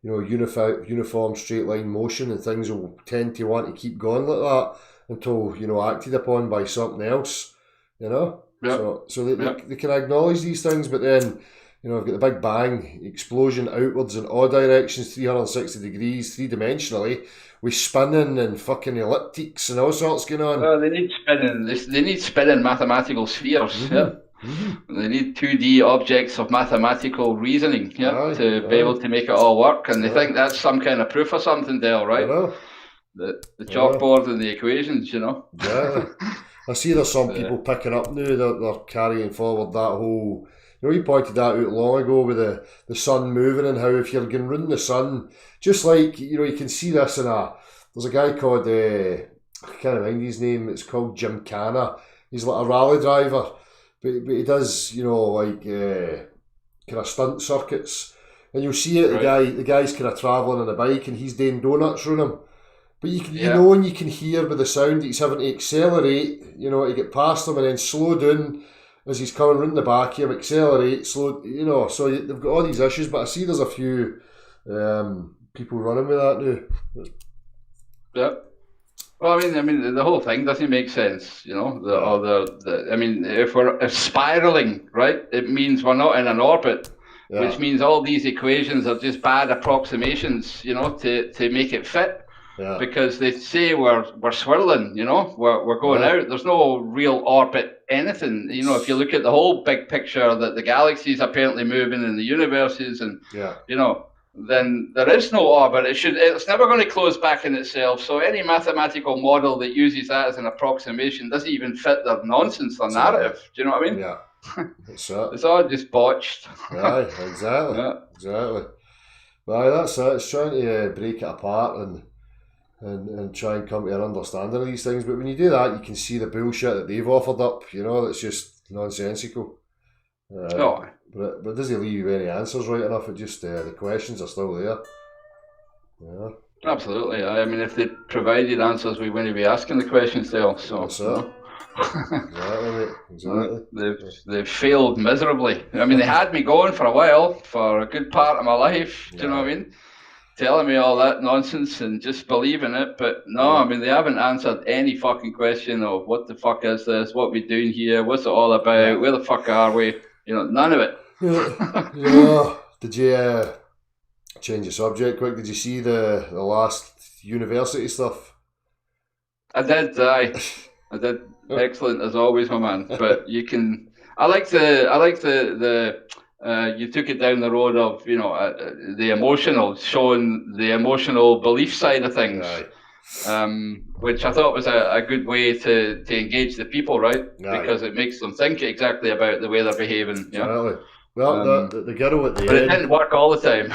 uniform straight line motion, and things will tend to want to keep going like that until, acted upon by something else, you know. Yep. So they, Yep. they can acknowledge these things, but then, I've got the big bang, explosion outwards in all directions, 360 degrees, three dimensionally, with spinning and fucking elliptics and all sorts going on. Well, they need spinning. They need spinning mathematical spheres. Yeah. Mm-hmm. They need 2D objects of mathematical reasoning, to be able to make it all work. And they think that's some kind of proof of something, Dale, right? I know. The chalkboard and the equations, Yeah. I see there's some people picking up now, they're carrying forward that whole, you pointed that out long ago with the sun moving, and how if you're going round the sun, just like, you can see this there's a guy called, I can't remember his name, it's called Jim Canna. He's like a rally driver, but he does, kind of stunt circuits, and you'll see it, the guy's kind of travelling on a bike and he's doing donuts around him. But and you can hear by the sound that he's having to accelerate, to get past him, and then slow down as he's coming round the back of him, accelerate, slow, so they've got all these issues, but I see there's a few people running with that now. Yeah. Well, I mean, the whole thing doesn't make sense, if we're spiraling, right, it means we're not in an orbit, which means all these equations are just bad approximations, to make it fit. Yeah. Because they say we're swirling, we're going out. There's no real orbit anything. If you look at the whole big picture, that the galaxies apparently moving in the universes, and then there is no orbit. It's never going to close back in itself. So any mathematical model that uses that as an approximation doesn't even fit their nonsense, their narrative. Do you know what I mean? Yeah. It's all just botched. Right, exactly. Exactly. Well, that's it. It's trying to break it apart and try and come to an understanding of these things. But when you do that, you can see the bullshit that they've offered up, that's just nonsensical. But it doesn't leave you any answers right enough. It just, the questions are still there. Yeah. Absolutely. I mean, if they provided answers, we wouldn't be asking the questions still. So that's it. Exactly, mate. Exactly. They've failed miserably. I mean, they had me going for a while, for a good part of my life. Do you know what I mean? Telling me all that nonsense and just believing it, but no, I mean, they haven't answered any fucking question of what the fuck is this, what we doing here, what's it all about, where the fuck are we, none of it. Did you change the subject quick? Did you see the last university stuff? I did. I did. Excellent as always, my man. But I like the you took it down the road of, the emotional, showing the emotional belief side of things, which I thought was a good way to engage the people, right? Because it makes them think exactly about the way they're behaving. Exactly. Well, the girl at the end... But it didn't work all the time.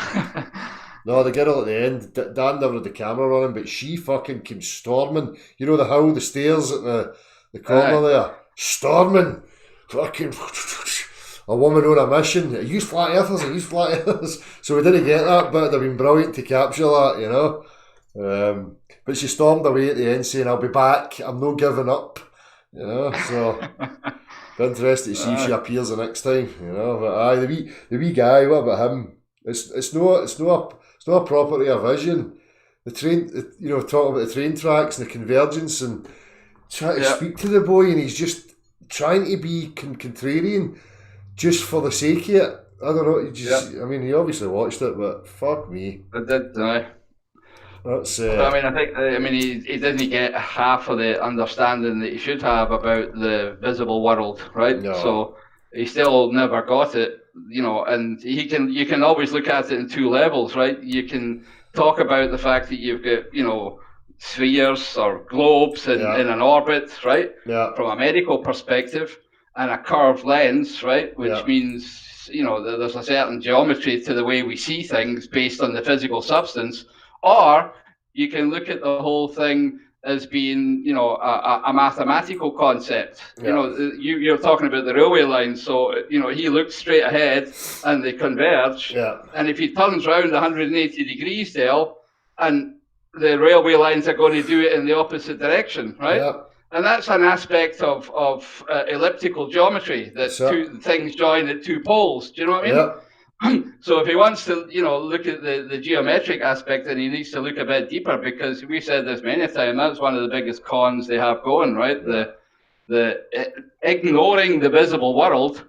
No, the girl at the end, Dan never had the camera running, but she fucking came storming. The stairs at the corner there. Storming. Fucking... A woman on a mission. Use flat earthers. So we didn't get that, but they've been brilliant to capture that, But she stormed away at the end saying, "I'll be back. I'm not giving up." So be interested to see if she appears the next time. But the wee guy. What about him? It's not a property of vision. The train, talking about the train tracks and the convergence, and trying to speak to the boy, and he's just trying to be contrarian. Just for the sake of it. I don't know. I mean, he obviously watched it, but fuck me. I did, That's. I mean, he didn't get half of the understanding that he should have about the visible world, right? No. So he still never got it, and you can always look at it in two levels, right? You can talk about the fact that you've got, spheres or globes in an orbit, right? Yeah. From a medical perspective. And a curved lens, right? Which means, there's a certain geometry to the way we see things based on the physical substance. Or you can look at the whole thing as being, a mathematical concept. Yeah. You're talking about the railway lines. So, he looks straight ahead and they converge. Yeah. And if he turns around 180 degrees, and the railway lines are going to do it in the opposite direction, right? Yeah. And that's an aspect of elliptical geometry, that two things join at two poles. Do you know what I mean? Yeah. So if he wants to, look at the geometric aspect, then he needs to look a bit deeper, because we said this many times. That's one of the biggest cons they have going, right? Yeah. The ignoring the visible world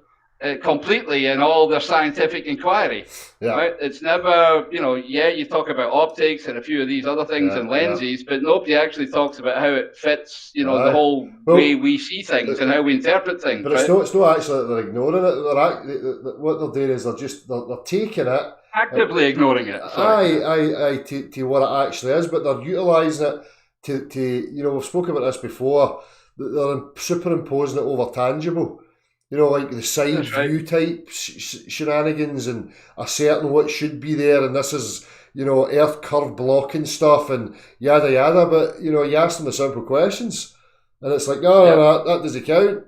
completely in all their scientific inquiry. Yeah. Right? It's never, you talk about optics and a few of these other things and lenses, but nobody actually talks about how it fits, the whole way we see things and how we interpret things. But right? it's not actually that they're ignoring it. What they're doing is they're taking it, actively ignoring it. Sorry. To what it actually is, but they're utilising it to we've spoken about this before. They're superimposing it over tangible. Like the side view type shenanigans and asserting what should be there, and this is, Earth curve blocking stuff and yada yada. But you ask them the simple questions, and it's like, no, that doesn't count.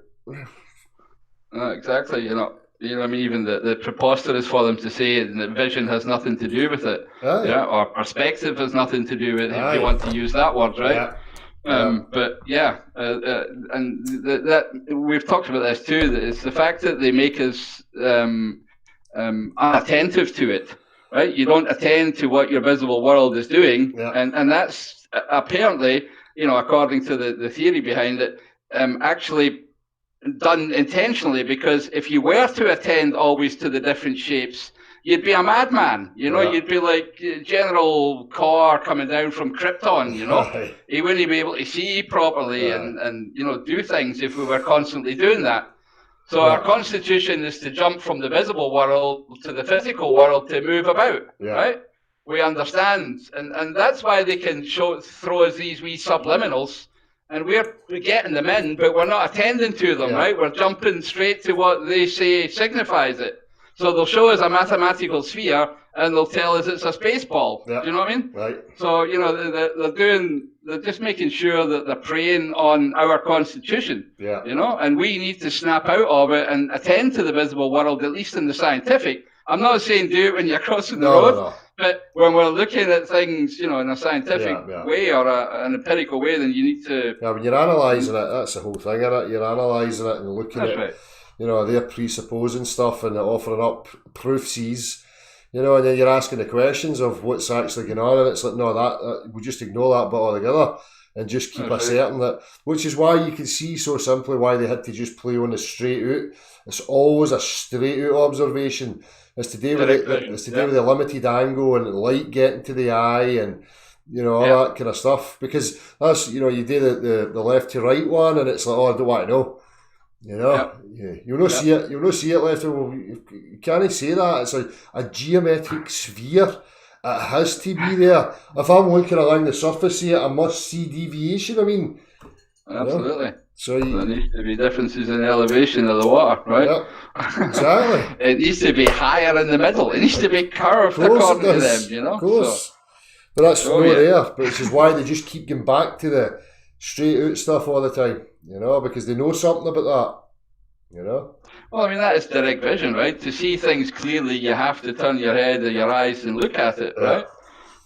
Exactly. I mean, even the preposterous for them to say that vision has nothing to do with it, or perspective has nothing to do with it, if you want to use that word, right? Yeah. But and that we've talked about this too. That it's the fact that they make us unattentive to it, right? You don't attend to what your visible world is doing, and that's apparently, according to the theory behind it, actually done intentionally, because if you were to attend always to the different shapes, you'd be a madman, you'd be like General Carr coming down from Krypton, He wouldn't be able to see properly and do things if we were constantly doing that. So our constitution is to jump from the visible world to the physical world to move about, right? We understand, and that's why they can throw us these wee subliminals, and we're getting them in, but we're not attending to them, right? We're jumping straight to what they say signifies it. So they'll show us a mathematical sphere, and they'll tell us it's a space ball. Do you know what I mean? Right. So they're just making sure that they're preying on our constitution. And we need to snap out of it and attend to the visible world, at least in the scientific. I'm not saying do it when you're crossing the road. No. But when we're looking at things, in a scientific way or an empirical way, then you need to. Yeah, when you're analysing it, that's the whole thing, isn't it? You're analysing it and looking at, they're presupposing stuff and offering up proofsies, and then you're asking the questions of what's actually going on, and it's like, no, that we just ignore that bit altogether and just keep asserting that, which is why you can see so simply why they had to just play on the straight out. It's always a straight out observation. It's to do with the limited angle and light getting to the eye and all that kind of stuff. Because that's you do the left to right one, and it's like, I don't want to know. You'll not see it. You'll not see it left. Well, you can't say that. It's a geometric sphere. It has to be there. If I'm looking along the surface of it, I must see deviation. I mean, absolutely. So there needs to be differences in elevation of the water, right? Yeah, exactly. It needs to be higher in the middle. It needs to be curved according to them, Of course. So, but that's not there. But which is why they just keep going back to the straight out stuff all the time, because they know something about that, Well, I mean, that is direct vision, right? To see things clearly, you have to turn your head or your eyes and look at it, right?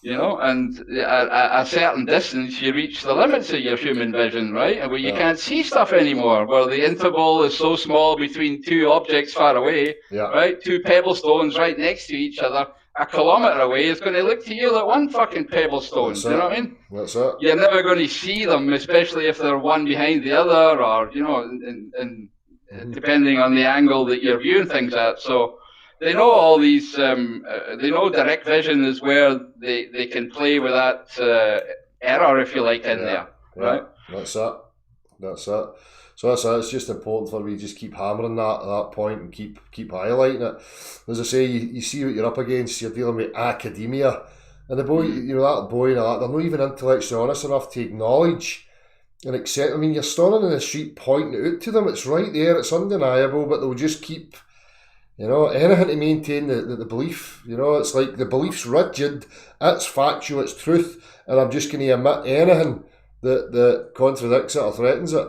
And at a certain distance, you reach the limits of your human vision, right? And where you can't see stuff anymore, where the interval is so small between two objects far away, right? Two pebble stones right next to each other, a kilometre away is going to look to you like one fucking pebble stone. Do you know what I mean? That's it. You're never going to see them, especially if they're one behind the other, or, depending on the angle that you're viewing things at. So they know all these, they know direct vision is where they can play with that error, if you like, in there, right? That's it. So that's it. It's just important for me to just keep hammering that point and keep highlighting it. As I say, you see what you're up against. You're dealing with academia, and the boy, that boy and that, they're not even intellectually honest enough to acknowledge and accept. I mean, you're standing in the street pointing it out to them. It's right there. It's undeniable, but they'll just keep. Anything to maintain the belief. It's like the belief's rigid, it's factual, it's truth, and I'm just going to admit anything that contradicts it or threatens it.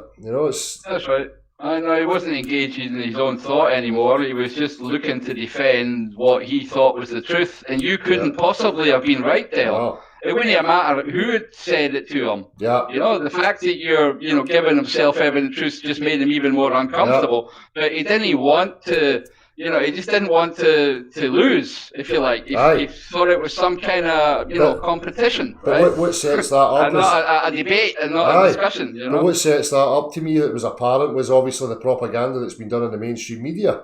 That's right. I know he wasn't engaging in his own thought anymore. He was just looking to defend what he thought was the truth, and you couldn't possibly have been right, Dale. No. It wouldn't matter who had said it to him. The fact that you're, giving him self-evident truths just made him even more uncomfortable. But he didn't want to, he just didn't want to lose, if you like. He thought it was some kind of, competition, right? But what sets that up and not a debate and not a discussion, But what sets that up to me that was apparent was obviously the propaganda that's been done in the mainstream media.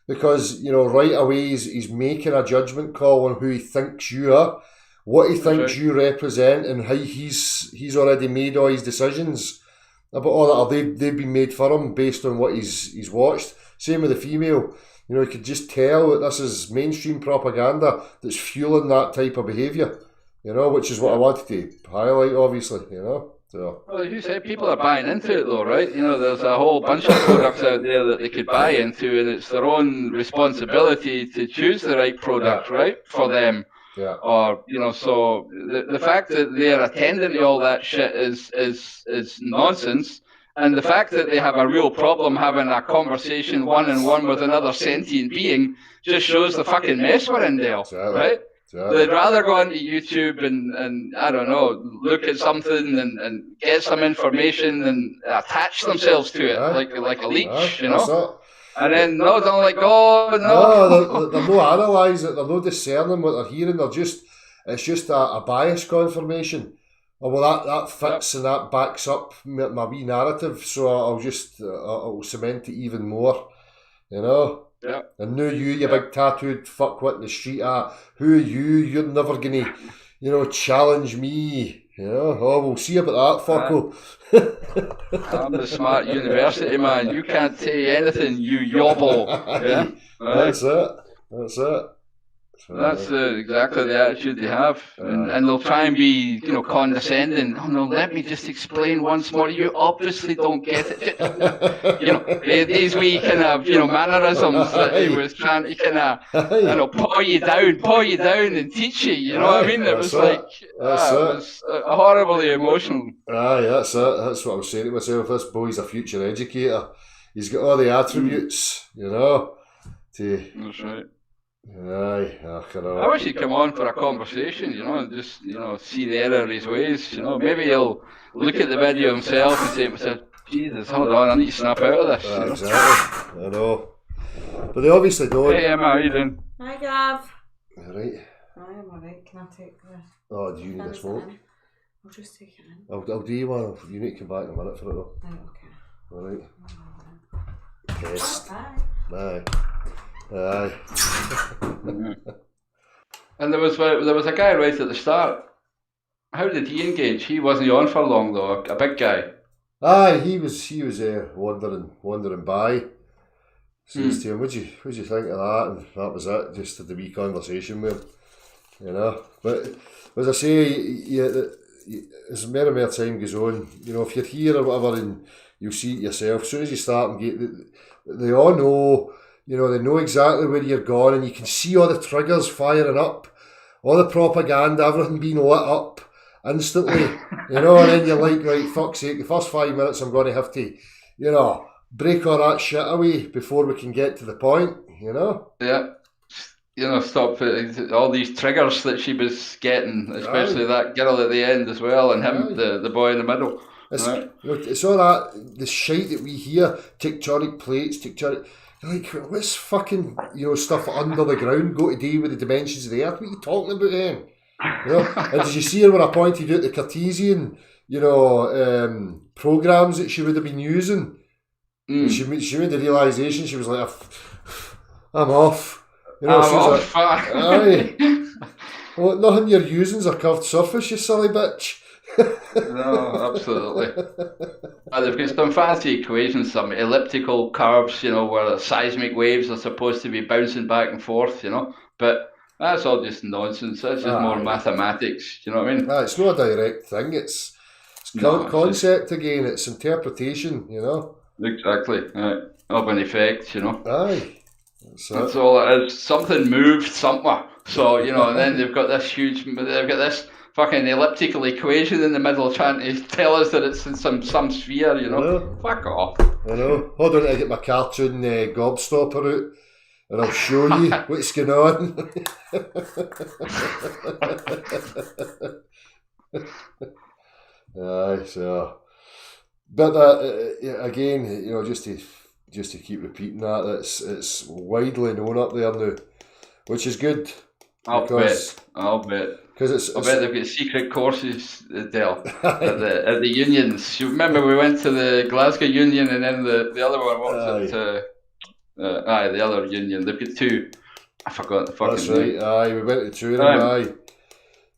Because, right away he's making a judgment call on who he thinks you are, what he thinks you represent, and how he's already made all his decisions about all that. They've been made for him based on what he's watched. Same with the female. You could just tell that this is mainstream propaganda that's fueling that type of behaviour, which is what I wanted to highlight, obviously, So. Well, as you say, people are buying into it though, right? There's a whole bunch of products out there that they could buy into, and it's their own responsibility to choose the right product, right, for them. Yeah. Or, so the fact that they're attending to all that shit is nonsense. And the fact that they have a real problem having a conversation one-on-one with another sentient being just shows the fucking mess we're in there, right? They'd rather go onto YouTube and I don't know, look at something and get some information and attach themselves to it like a leech, And then they're like, oh no. They're no analysing, they're no discerning what they're hearing. It's just a bias confirmation. Oh, well, that fits and that backs up my wee narrative, so I'll cement it even more, Yeah. And now you big tattooed fuckwit in the street, who are you? You're never gonna, challenge me. Oh, we'll see about that, fucko. I'm the smart university man. You can't say anything, you yobble. Yeah, That's it. That's exactly the attitude they have, and they'll try and be, condescending. Oh no, let me just explain once more. You obviously don't get it. These wee kind of, mannerisms that he was trying to kind of, paw you down, and teach you. You know what I mean? It was like, it was horribly emotional. That's it. That's what I was saying to myself. This boy's a future educator. He's got all the attributes, That's right. I wish he'd come on for a conversation, and just, see the error of his ways, Maybe he'll look at the video himself and say to himself, Jesus, hold on, I need to snap out of this. Exactly, I know. But they obviously don't. Hey Emma, how you doing? Hi Gav. Alright. I'm alright, can I take the... Oh, do you need a smoke? I'll just take it in. I'll do you one. You need to come back in a minute for it though. Right, okay. Alright. Test. Bye. Aye. And there was a guy right at the start. How did he engage? He wasn't on for long though. A big guy. Aye, he was wandering by. Says to him, "What'd you think of that?" And that was it. Just had the wee conversation with him, But as I say, as more and more time goes on, if you're here or whatever, and you'll see it yourself. As soon as you start and get, they all know. They know exactly where you're going, and you can see all the triggers firing up, all the propaganda, everything being lit up instantly, and then you're like, right, fuck's sake, the first 5 minutes I'm going to have to, break all that shit away before we can get to the point, Yeah. Stop all these triggers that she was getting, especially that girl at the end as well, and him, the boy in the middle. It's all that, the shite that we hear, tectonic plates, like, what's fucking, stuff under the ground go to do with the dimensions of the earth? What are you talking about then? And did you see her when I pointed out the Cartesian, programs that she would have been using? She made the realisation, she was like, I'm off. I'm off. Aye. Well, nothing you're using is a curved surface, you silly bitch. No, absolutely. They've got some fancy equations, some elliptical curves, where seismic waves are supposed to be bouncing back and forth, But that's all just nonsense. That's just more mathematics. You know what I mean? It's not a direct thing. It's concept again. It's interpretation. Exactly. Of an effect. Aye. That's all it is. Something moved somewhere. So and then they've got this fucking elliptical equation in the middle trying to tell us that it's in some sphere, Fuck off. I know. Hold on, I get my cartoon gobstopper out and I'll show you what's going on. Aye, so. But again, just to keep repeating that. It's widely known up there now, which is good. I'll bet. Because I bet they've got secret courses, Dale, at the unions. You remember we went to the Glasgow Union and then the other one. What was it? The other union. They've got two. I forgot the fucking That's name. right. Aye, we went to two of them. Aye.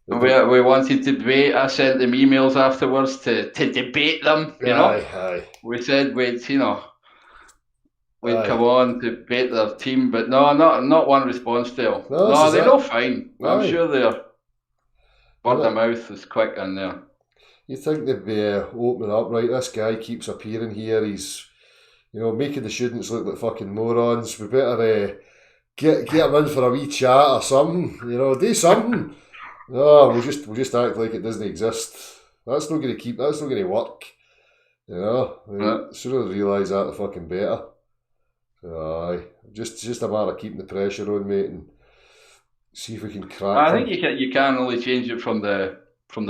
We wanted to debate. I sent them emails afterwards to debate them. You know. Aye. We said we'd come on to debate their team, but no, not one response, Dale. No, they're all fine. I'm sure they're. Word of mouth is quick in there. You think they'd be opening up, right? This guy keeps appearing here. He's, making the students look like fucking morons. We better get him in for a wee chat or something. Do something. No, we'll just act like it doesn't exist. That's not going to work. The sooner they realise that, the fucking better. Aye, just a matter of keeping the pressure on, mate, and see if we can crack. I think you can only change it from the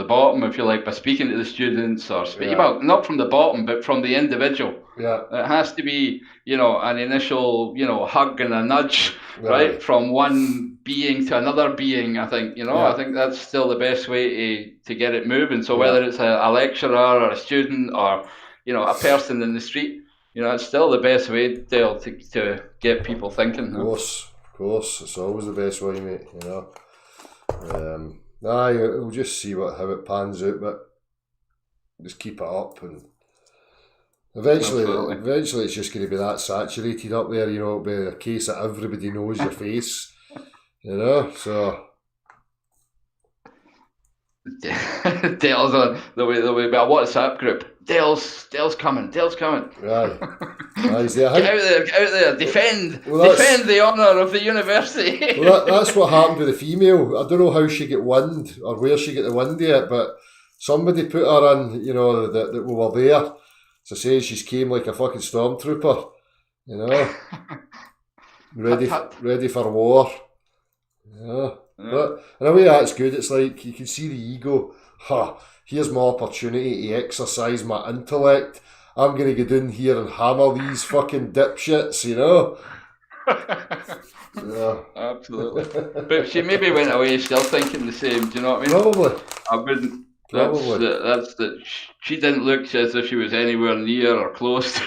bottom, if you like, by speaking to the students or well, not from the bottom, but from the individual. Yeah, it has to be an initial hug and a nudge, right, from one being to another being. I think I think that's still the best way to get it moving. So whether it's a lecturer or a student or a person in the street, it's still the best way, Dale, to get people thinking. Of course, it's always the best way, mate. We'll just see how it pans out, but just keep it up, and eventually it's just going to be that saturated up there. It'll be a case that everybody knows your face. So. Dale's on the way by a WhatsApp group. Dale's coming. Right. Get out there, defend the honour of the university. Well, that's what happened with the female. I don't know how she got wind or where she got the wind yet, but somebody put her in, that we were there. So say she's came like a fucking stormtrooper, ready for war. But in a way that's good. It's like you can see the ego. Here's my opportunity to exercise my intellect. I'm going to get in here and hammer these fucking dipshits, Absolutely. But she maybe went away still thinking the same, do you know what I mean? Probably. I wouldn't. Probably. She didn't look as if she was anywhere near or close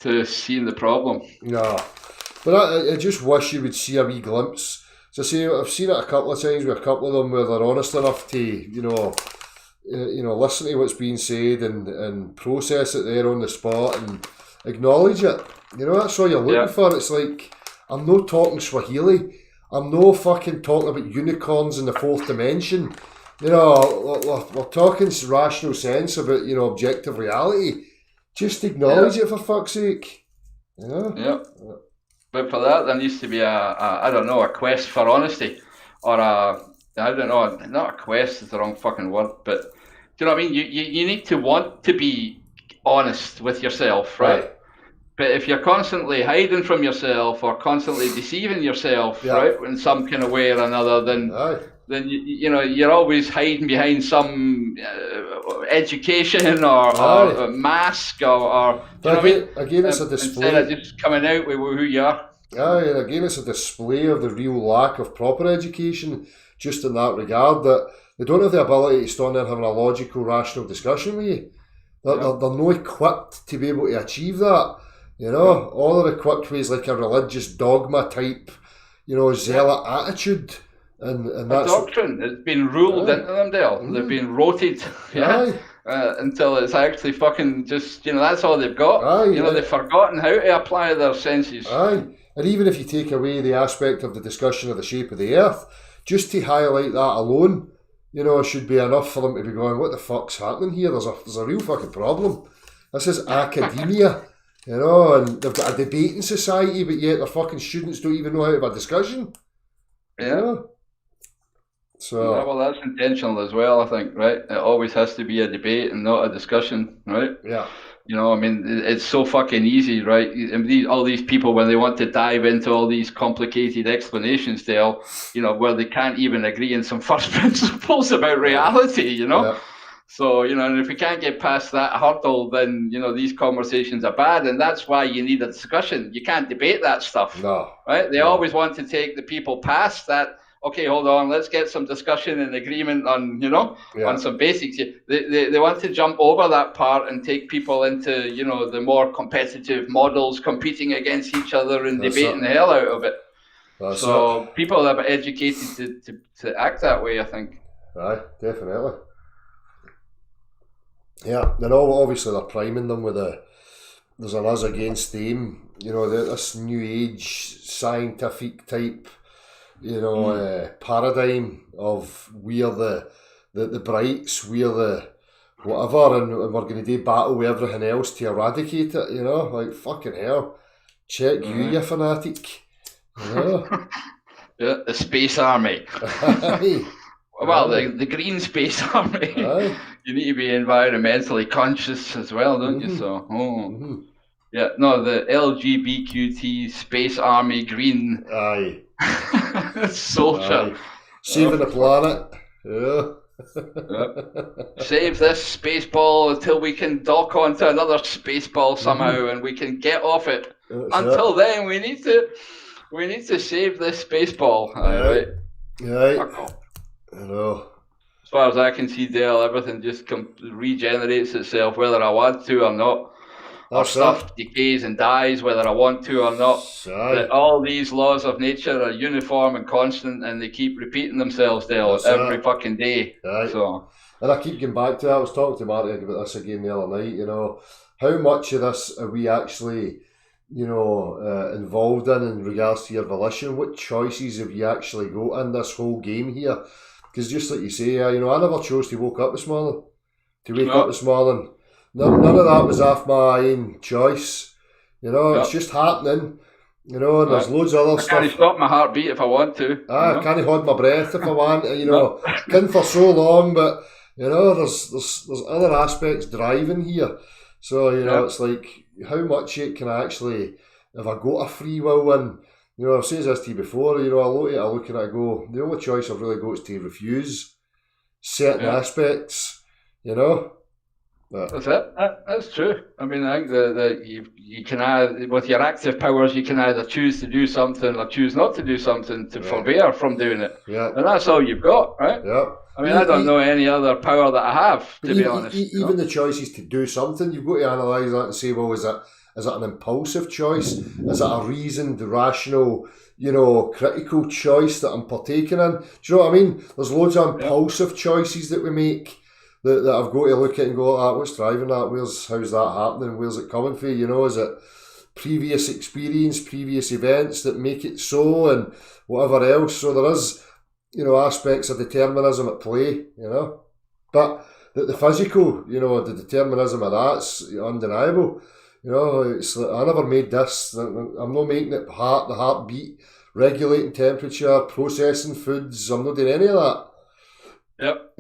to seeing the problem. No. But I just wish you would see a wee glimpse. So see, I've seen it a couple of times with a couple of them where they're honest enough to, listen to what's being said and process it there on the spot and acknowledge it. That's all you're looking for. It's like, I'm not talking Swahili. I'm no fucking talking about unicorns in the fourth dimension. We're talking rational sense about, objective reality. Just acknowledge it, for fuck's sake. Yeah. But for that, there needs to be a quest for honesty, or not a quest is the wrong fucking word, but do you know what I mean? You need to want to be honest with yourself, right? But if you're constantly hiding from yourself or constantly deceiving yourself, right, in some kind of way or another, then you're always hiding behind some education or mask or do you know what I mean? Again, it's a display. Instead of just coming out with who you are. And again, it's a display of the real lack of proper education, just in that regard, that they don't have the ability to stand there and having a logical, rational discussion with you. They're not equipped to be able to achieve that. All they're equipped with is like a religious dogma type, zealot attitude. And that's doctrine. It's been ruled into them, Dale. They've been rotated, until it's actually fucking just, that's all they've got. They've forgotten how to apply their senses. And even if you take away the aspect of the discussion of the shape of the earth, just to highlight that alone, should be enough for them to be going, what the fuck's happening here? There's a real fucking problem. This is academia, and they've got a debating society, but yet their fucking students don't even know how to have a discussion. So well, that's intentional as well, I think, right? It always has to be a debate and not a discussion, right? Yeah. It's so fucking easy, right? All these people, when they want to dive into all these complicated explanations, where they can't even agree on some first principles about reality, So, and if we can't get past that hurdle, then, these conversations are bad. And that's why you need a discussion. You can't debate that stuff. No. Right? They No. always want to take the people past that. Okay, hold on. Let's get some discussion and agreement on, on some basics. They want to jump over that part and take people into, the more competitive models, competing against each other and debating the hell out of it. So people are educated to act that way, I think. Aye, definitely. Yeah, and obviously they're priming them with there's an us against them, this new age scientific type, paradigm of we're the brights, we're the whatever, and we're going to do battle with everything else to eradicate it, like fucking hell. Check you fanatic. Yeah, the Space Army. Well, the Green Space Army. You need to be environmentally conscious as well, don't you? So, yeah, no, the LGBTQT Space Army Green. Aye. Soldier. Saving the planet. Yeah. Save this space ball until we can dock onto another space ball somehow, and we can get off it. Until then, we need to save this space ball. Right. I know. As far as I can see, Dale, everything just regenerates itself, whether I want to or not. Our stuff decays and dies, whether I want to or not. That all these laws of nature are uniform and constant, and they keep repeating themselves, Dale, every fucking day. So. And I keep going back to it. I was talking to Marty about this again the other night. How much of this are we actually, involved in regards to your volition? What choices have you actually got in this whole game here? Because just like you say, I never chose to wake up this morning. None of that was off my own choice. It's just happening. And there's loads of other stuff. I can't stop my heartbeat if I want to. I can't hold my breath if I want. Can for so long, but there's other aspects driving here. So it's like how much it can actually, if I got a free will win. I've said this to you before. I look at it, I go, the only choice I've really got is to refuse certain aspects. That's it. That's true. I mean, I think that you can either, with your active powers, you can either choose to do something or choose not to do something to forbear from doing it. Yeah. And that's all you've got, right? Yeah. I mean, I don't know any other power that I have, to be honest. Even the choices to do something, you've got to analyse that and say, well, is it an impulsive choice? Is it a reasoned, rational, critical choice that I'm partaking in? Do you know what I mean? There's loads of impulsive choices that we make that I've got to look at and go, what's driving that? How's that happening? Where's it coming from? Is it previous experience, previous events that make it so, and whatever else? So there is, aspects of determinism at play, But the physical, the determinism of that's undeniable. It's like, I never made this. I'm not making it the heartbeat, regulating temperature, processing foods. I'm not doing any of that. Yep.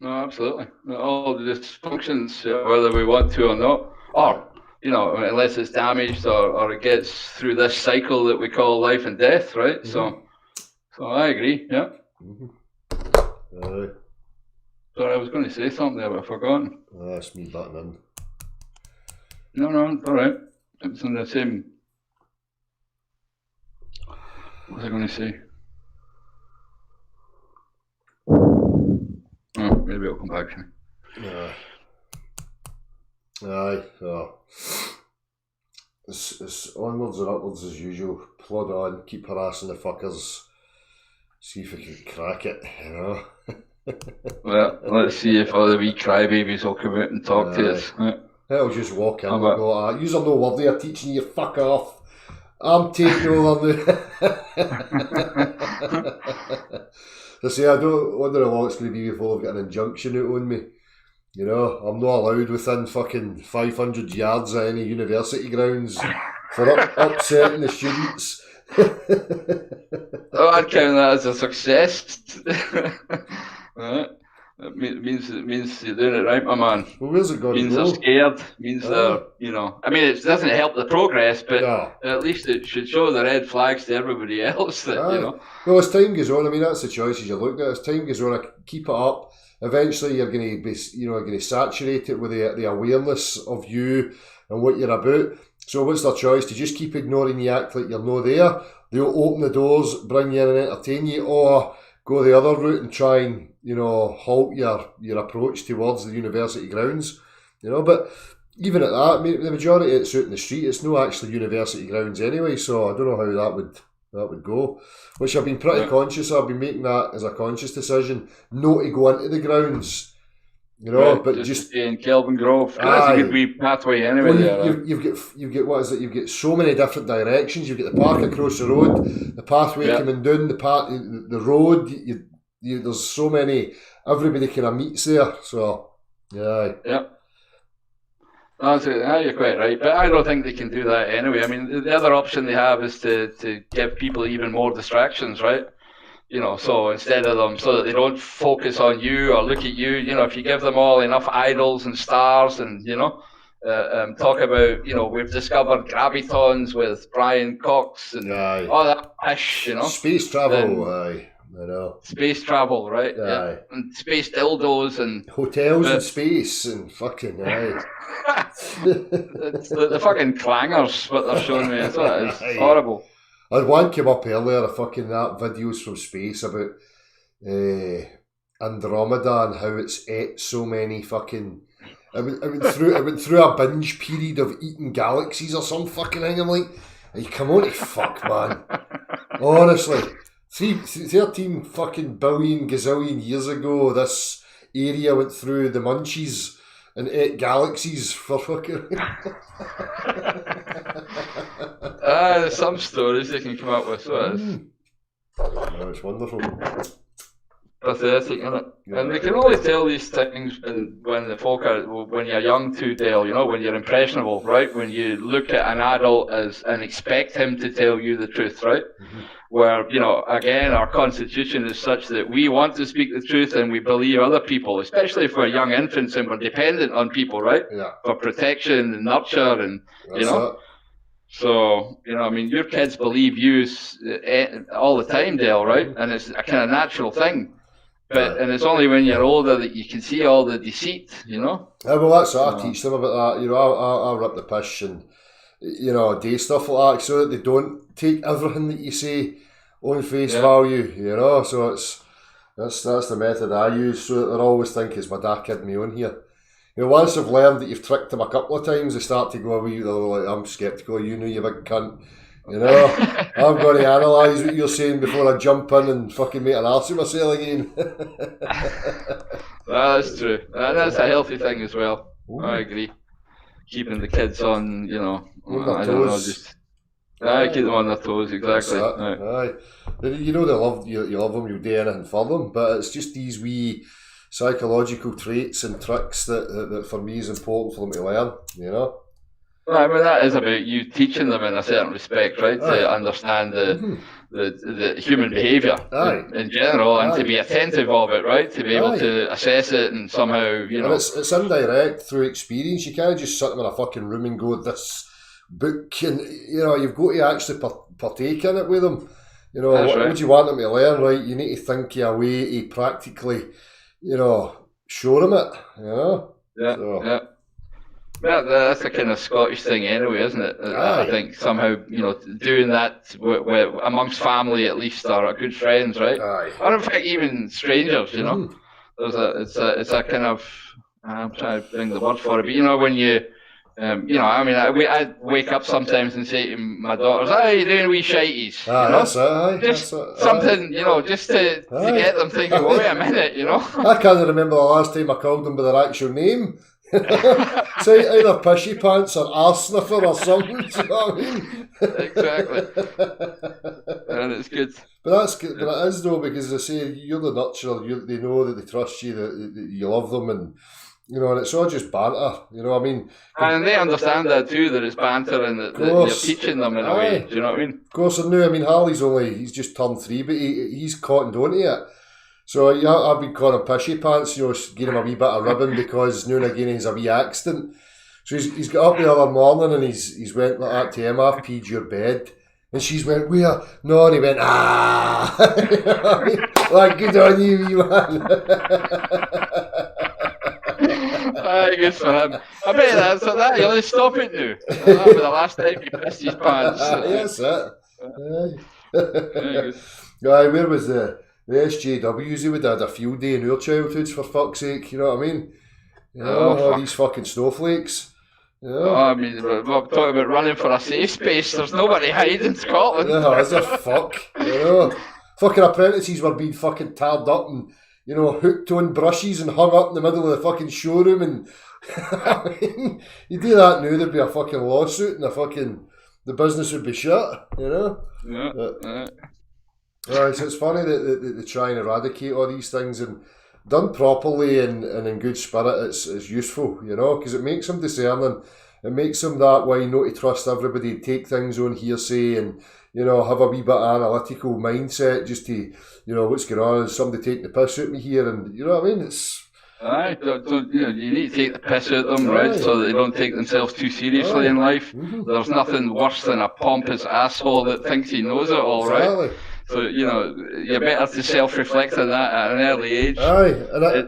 No, absolutely. All the dysfunctions, whether we want to or not, or unless it's damaged or it gets through this cycle that we call life and death, right? So I agree. Yeah. Sorry, I was going to say something there, but I've forgotten. That's me butting in. No, it's all right. It's on the same. What was I going to say? Oh, maybe it'll come back to me. Aye. It's onwards and upwards as usual. Plod on, keep harassing the fuckers. See if we can crack it, Well, let's see if all the wee crybabies will come out and talk to us. Right. I'll just walk in and go, you're no worthy of teaching you, fuck off. I'm taking over now. So see, I don't wonder how long it's going to be before I've got an injunction out on me. I'm not allowed within fucking 500 yards of any university grounds for upsetting the students. I'd count that as a success. Right. It means you're doing it right, my man. Well, where's it got to Means go? they're scared. Means they're, I mean, it doesn't help the progress, but No. at least it should show the red flags to everybody else that Well, as time goes on, I mean, that's the choices you look at. As time goes on, keep it up. Eventually, you're going to be, going to saturate it with the awareness of you and what you're about. So, what's their choice? To just keep ignoring you, act like you're not there. They'll open the doors, bring you in and entertain you, or go the other route and try and halt your approach towards the university grounds. But even at that, I mean, the majority of it's out in the street. It's not actually university grounds anyway. So I don't know how that would go. Which I've been pretty conscious of. I've been making that as a conscious decision, not to go into the grounds. But just in Kelvin Grove. That's a good wee pathway anyway. Well, you've got what is it? You've got so many different directions. You've got the park across the road, the pathway coming down the road. There's so many. Everybody kind of meets there. So yeah. You're quite right, but I don't think they can do that anyway. I mean, the other option they have is to give people even more distractions, right? So instead of them, so that they don't focus on you or look at you, if you give them all enough idols and stars and, talk about, we've discovered gravitons with Brian Cox and all that pish, Space travel, I know. Space travel, right? Yeah. And space dildos and... hotels in space and fucking, It's the fucking clangers, what they're showing me. It's horrible. One came up earlier, that videos from space about Andromeda and how it's ate so many fucking. I went through a binge period of eating galaxies or some fucking thing. I'm like, hey, come on, fuck, man. Honestly, 13 fucking billion gazillion years ago, this area went through the munchies and ate galaxies for fucking. There's some stories they can come up with. So it's wonderful. Pathetic, isn't it? Yeah. And they can only tell these things when the folk are, when you're young too, Dale, when you're impressionable, right? When you look at an adult and expect him to tell you the truth, right? Mm-hmm. Where, again, our constitution is such that we want to speak the truth and we believe other people, especially if we're young infants and we're dependent on people, right? Yeah. For protection and nurture and, It. So, your kids believe you all the time, Dale, right? And it's a kind of natural thing. And it's only when you're older that you can see all the deceit, Yeah, well, that's what I teach them about that. I rip the pish and, do stuff like that so that they don't take everything that you say on face value, So that's the method I use so that they always think, is my dad kidding me on here? Once they've learned that you've tricked them a couple of times, they start to go away. They're like, I'm sceptical of you, you big cunt. I'm going to analyse what you're saying before I jump in and fucking make an arse of myself again. That's true. That's a healthy thing as well. Ooh. I agree. Keeping the kids on, on their toes. Keep them on their toes, exactly. Aye. They love you love them, you'll do anything for them, but it's just these wee psychological traits and tricks that for me is important for them to learn, Well, I mean, that is about you teaching them in a certain respect, right? Aye. To understand the human behaviour in general and to be attentive of it, right? To be able to assess it and somehow, And it's indirect through experience. You can't just sit them in a fucking room and go, this book, and, you've got to actually partake in it with them. What do you want them to learn, right? You need to think your way to practically... show them it, Yeah, so. Yeah. Yeah, that's a kind of Scottish thing anyway, isn't it? I think somehow, doing that amongst family at least, or good friends, right? Aye. Or in fact, even strangers, It's a kind of, I'm trying to bring the word for it, but when you, I wake up sometimes and say to my daughters, "Hey, you doing wee shities?" That's it. Just something, just to get them thinking, wait a minute, I can't remember the last time I called them by their actual name. So either Pishy Pants or Arse Sniffer or something, do you know what I mean? Exactly. And it's good. But that's good. But it is though, because they say you're the nurturer, they know that they trust you, that you love them, and and it's all just banter, I mean. And they understand that too, that it's banter and that you're teaching them in a way, do you know what I mean? Of course I know, Harley's he's just turned 3, but he's cottoned onto it. So yeah, I've been calling him Pishy Pants, giving him a wee bit of ribbon because now and again he's a wee accident. So he's got up the other morning and he's went like that to Emma, I've peed your bed. And she's went, where? No, and he went, ah! You know what I mean? Like, good on you, wee man. Good for him. I bet that's that. He'll stop it now. That was the last time he pissed his pants. Yes, it. Aye, where was the SJWs? They would have had a field day in our childhoods, for fuck's sake, you know what I mean? You know, all these fucking snowflakes. Yeah. Oh, I mean, we're talking about running for a safe space. There's nobody hiding in Scotland. No, is there? Fuck. You know, fucking apprentices were being fucking tarred up and, hooked on brushes and hung up in the middle of the fucking showroom. And I mean, you do that now, there'd be a fucking lawsuit and the business would be shut. You know. Yeah. Right, so it's funny that they try and eradicate all these things, and done properly and in good spirit, it's useful, because it makes them discerning. It makes them that way not to trust everybody, take things on hearsay, and have a wee bit of analytical mindset just to what's going on. Is somebody taking the piss out of me here? And you know what I mean? It's aye, you need to take the piss out of them, right, so that they don't take themselves too seriously in life. Mm-hmm. There's nothing worse than a pompous asshole that thinks he knows it all, exactly. Right? So, you're better to self-reflect on that at an early age. Aye.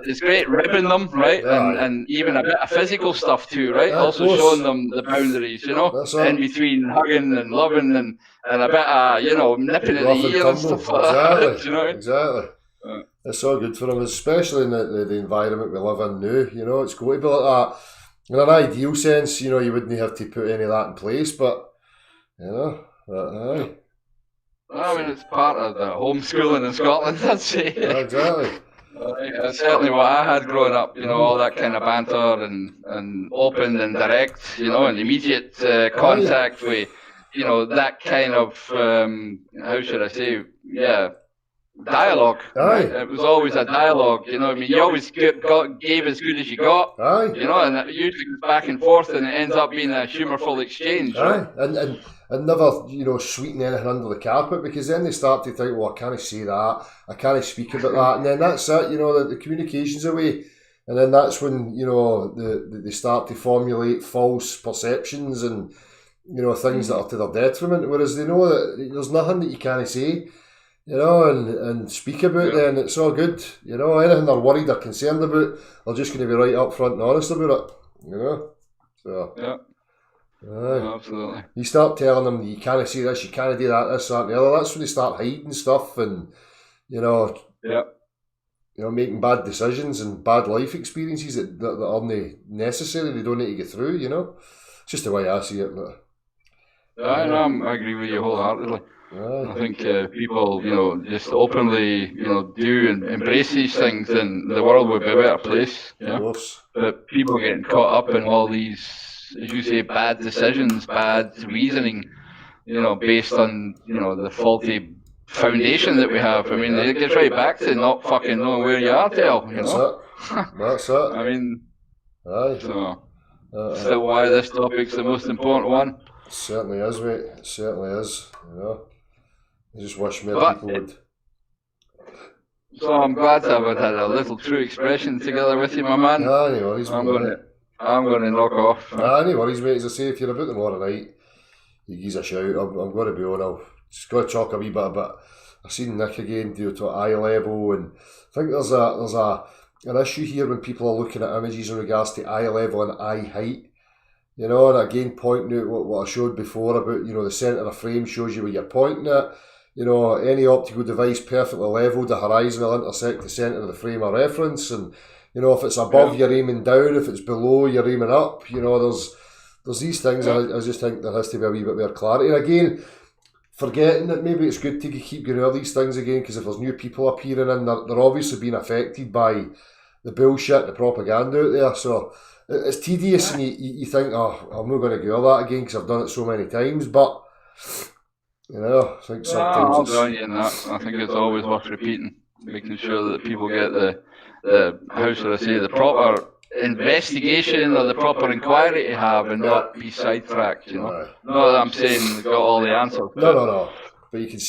It's great ribbing them, right? And even a bit of physical stuff too, right? Also showing them the boundaries, in between hugging and loving and a bit of, nipping at the ear and stuff like that. Exactly. It's so good for them, especially in the environment we live in now. It's going to be like that. In an ideal sense, you wouldn't have to put any of that in place, but, aye. I mean, it's part of the homeschooling in Scotland, I'd say. Exactly. That's certainly what I had growing up, all that kind of banter and open and direct, and immediate contact with, that kind of, how should I say, dialogue. Right? It was always a dialogue, I mean, you always gave as good as you got, and it usually goes back and forth and it ends up being a humourful exchange. Right? And never, sweeten anything under the carpet, because then they start to think, well, I can't say that, I can't speak about that, and then that's it, the communication's away, and then that's when, they start to formulate false perceptions and, things that are to their detriment, whereas they know that there's nothing that you can't say, and speak about, then it's all good, anything they're worried or concerned about, they're just going to be right up front and honest about it, so. Yeah. Yeah, absolutely. You start telling them you can't say this, you can't do that, this, that, and the other. That's when they start hiding stuff and, making bad decisions and bad life experiences that aren't necessary. They don't need to get through. It's just the way I see it. But, I agree with you wholeheartedly. I think people, just openly, do and embrace these things, then the world would be a better place. Of course. But people getting caught up in all these, as you say, bad decisions, bad reasoning, based on, the faulty foundation that we have. I mean, it gets right back to not fucking knowing where you are, That's it. I mean, aye. So, still why this topic's the most important one. It certainly is, mate. It certainly is, I just wish more people would. So I'm glad to have had a little true expression together with you, my man. Nah, no worries, I'm going to knock off. No worries, mate. As I say, if you're about tomorrow night, you give us a shout. I'm going to be on. I'll just got to talk a wee bit about. I've seen Nick again do it to eye level, and I think there's an issue here when people are looking at images in regards to eye level and eye height. And again, pointing out what I showed before about the centre of the frame shows you where you're pointing at. Any optical device perfectly level, the horizon will intersect the centre of the frame of reference, and if it's above, you're aiming down. If it's below, you're aiming up. There's these things. I just think there has to be a wee bit more clarity. And again, forgetting that maybe it's good to keep going over these things again, because if there's new people appearing in, they're obviously being affected by the bullshit, the propaganda out there. So it's tedious, and you think, oh, I'm not going to go over that again because I've done it so many times. But I think sometimes I'll join you in that. I think it's always worth repeating, making sure that people get the how should I say, the proper investigation or the proper inquiry to have, and not be sidetracked, Not that I'm saying they've got all the answers. No. But you can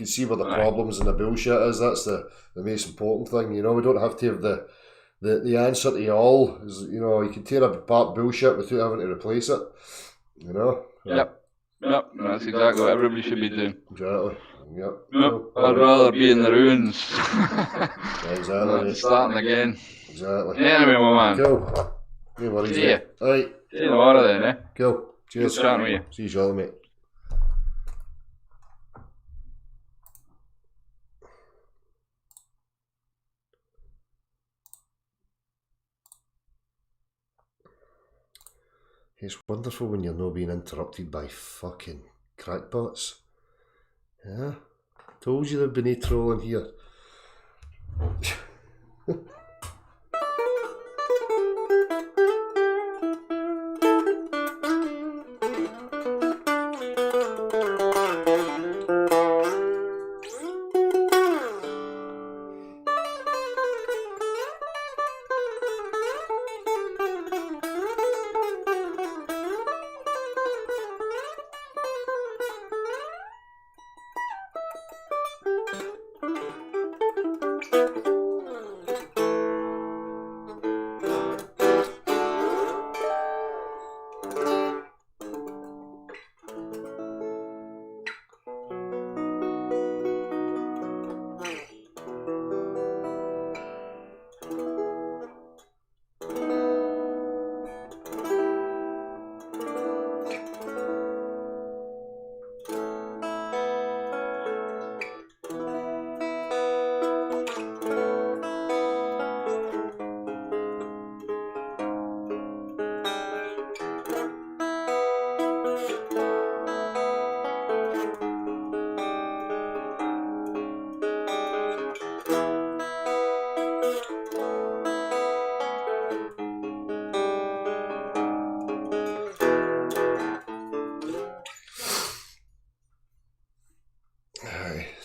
see where the problems and the bullshit is. That's the most important thing. You know, we don't have to have the answer to all. Is, you know, you can tear apart bullshit without having to replace it. You know. Yep. That's exactly what everybody should be doing. Exactly. Yep. I'd rather be in the ruins. Exactly. Starting again. Exactly. Anyway, my man. Cool. No worries. See ya. Right. See you tomorrow then, eh? Cool. Cheers. Good chatting with you. See you shortly, mate. It's wonderful when you're not being interrupted by fucking crackpots. Yeah? Told you there'd be no trolling here.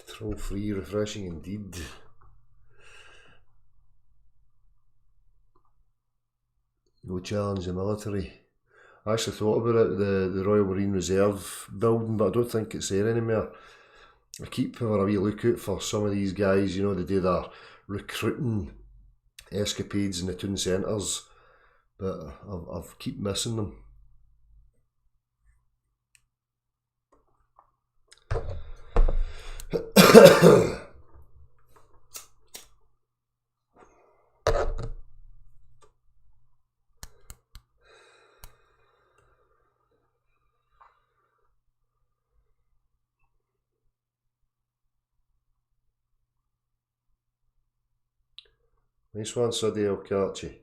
Troll free, refreshing indeed. Go challenge the military. I actually thought about it, the Royal Marine Reserve building, but I don't think it's there anymore. I keep having a wee look out for some of these guys, you know, they do their recruiting escapades in the town centres, but I've keep missing them. Nice one, Suddy El Carchi.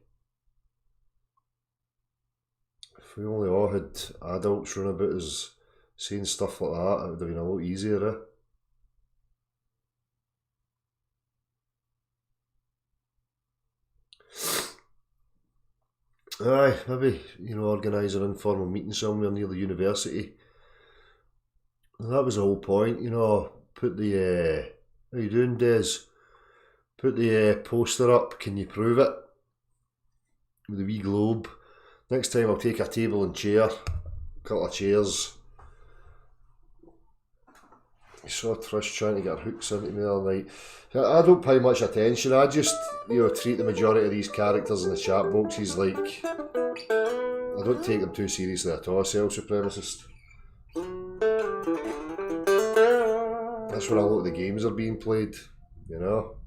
If we only all had adults running about us saying stuff like that, it would have been a lot easier, eh? Aye, maybe, you know, organise an informal meeting somewhere near the university. And that was the whole point, you know, put the, how you doing, Des? Put the poster up, can you prove it? With the wee globe. Next time I'll take a table and chair, a couple of chairs. I saw Trish trying to get her hooks into me the other night. I don't pay much attention, I just, you know, treat the majority of these characters in the chat boxes like, I don't take them too seriously at all, self-supremacist. That's where a lot of the games are being played, you know.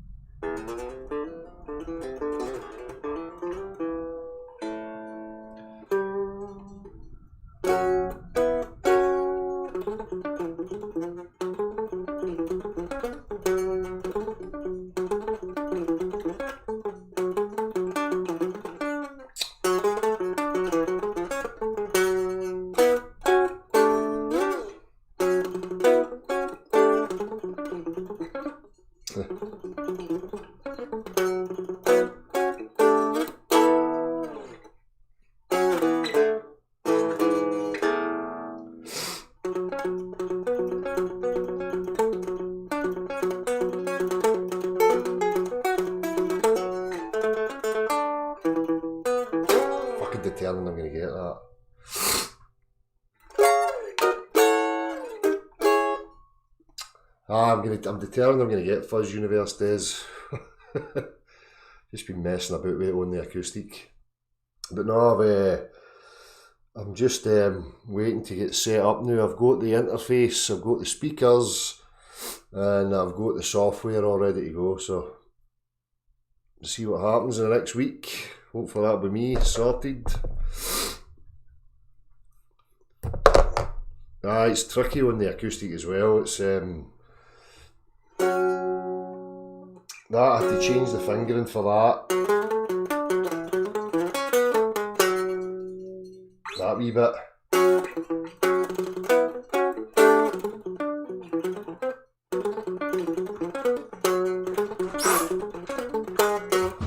Determined I'm going to get that. I'm determined I'm gonna get Fuzz Universe Days. Just been messing about with it on the acoustic. But no, I'm just waiting to get set up now. I've got the interface, I've got the speakers, and I've got the software all ready to go. So see what happens in the next week. Hopefully that'll be me sorted. It's tricky on the acoustic as well. It's that I have to change the fingering for that. That wee bit.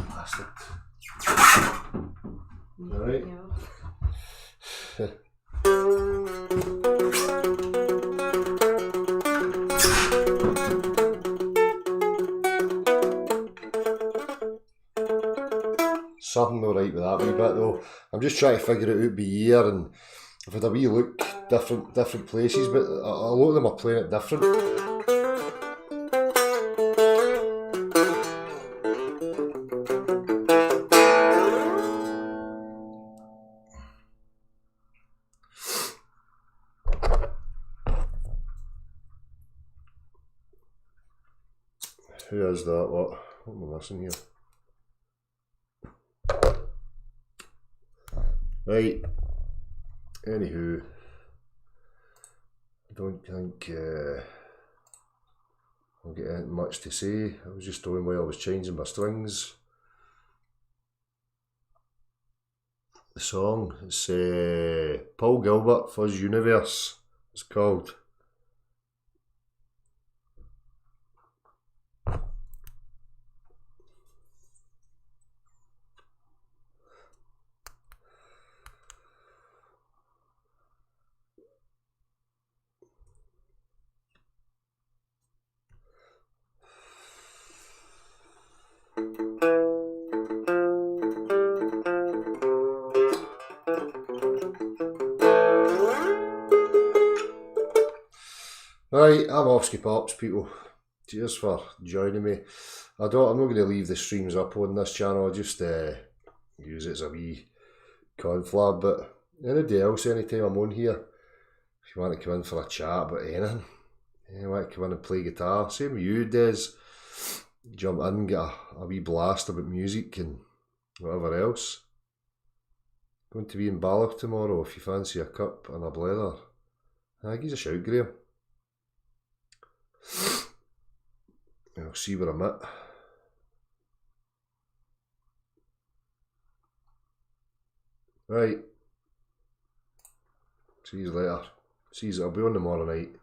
Bastard. Right. Something alright with that wee bit though. I'm just trying to figure it out by ear, and I've had a wee look different places, but a lot of them are playing it different. Who is that? What am I missing here? Right. Anywho, I don't think I'll get anything much to say. I was just doing while I was changing my strings. The song, it's Paul Gilbert, Fuzz Universe, it's called. Right, I'm off ski pops, people. Cheers for joining me. I'm not going to leave the streams up on this channel. I just use it as a wee conflab. But anybody else, anytime I'm on here, if you want to come in for a chat about anything, you want to come in and play guitar, same with you, Des. Jump in, get a wee blast about music and whatever else. Going to be in Balloch tomorrow if you fancy a cup and a blether. Give us a shout, Graham. I'll see where I'm at. Right. See you later. See you. I'll be on tomorrow night.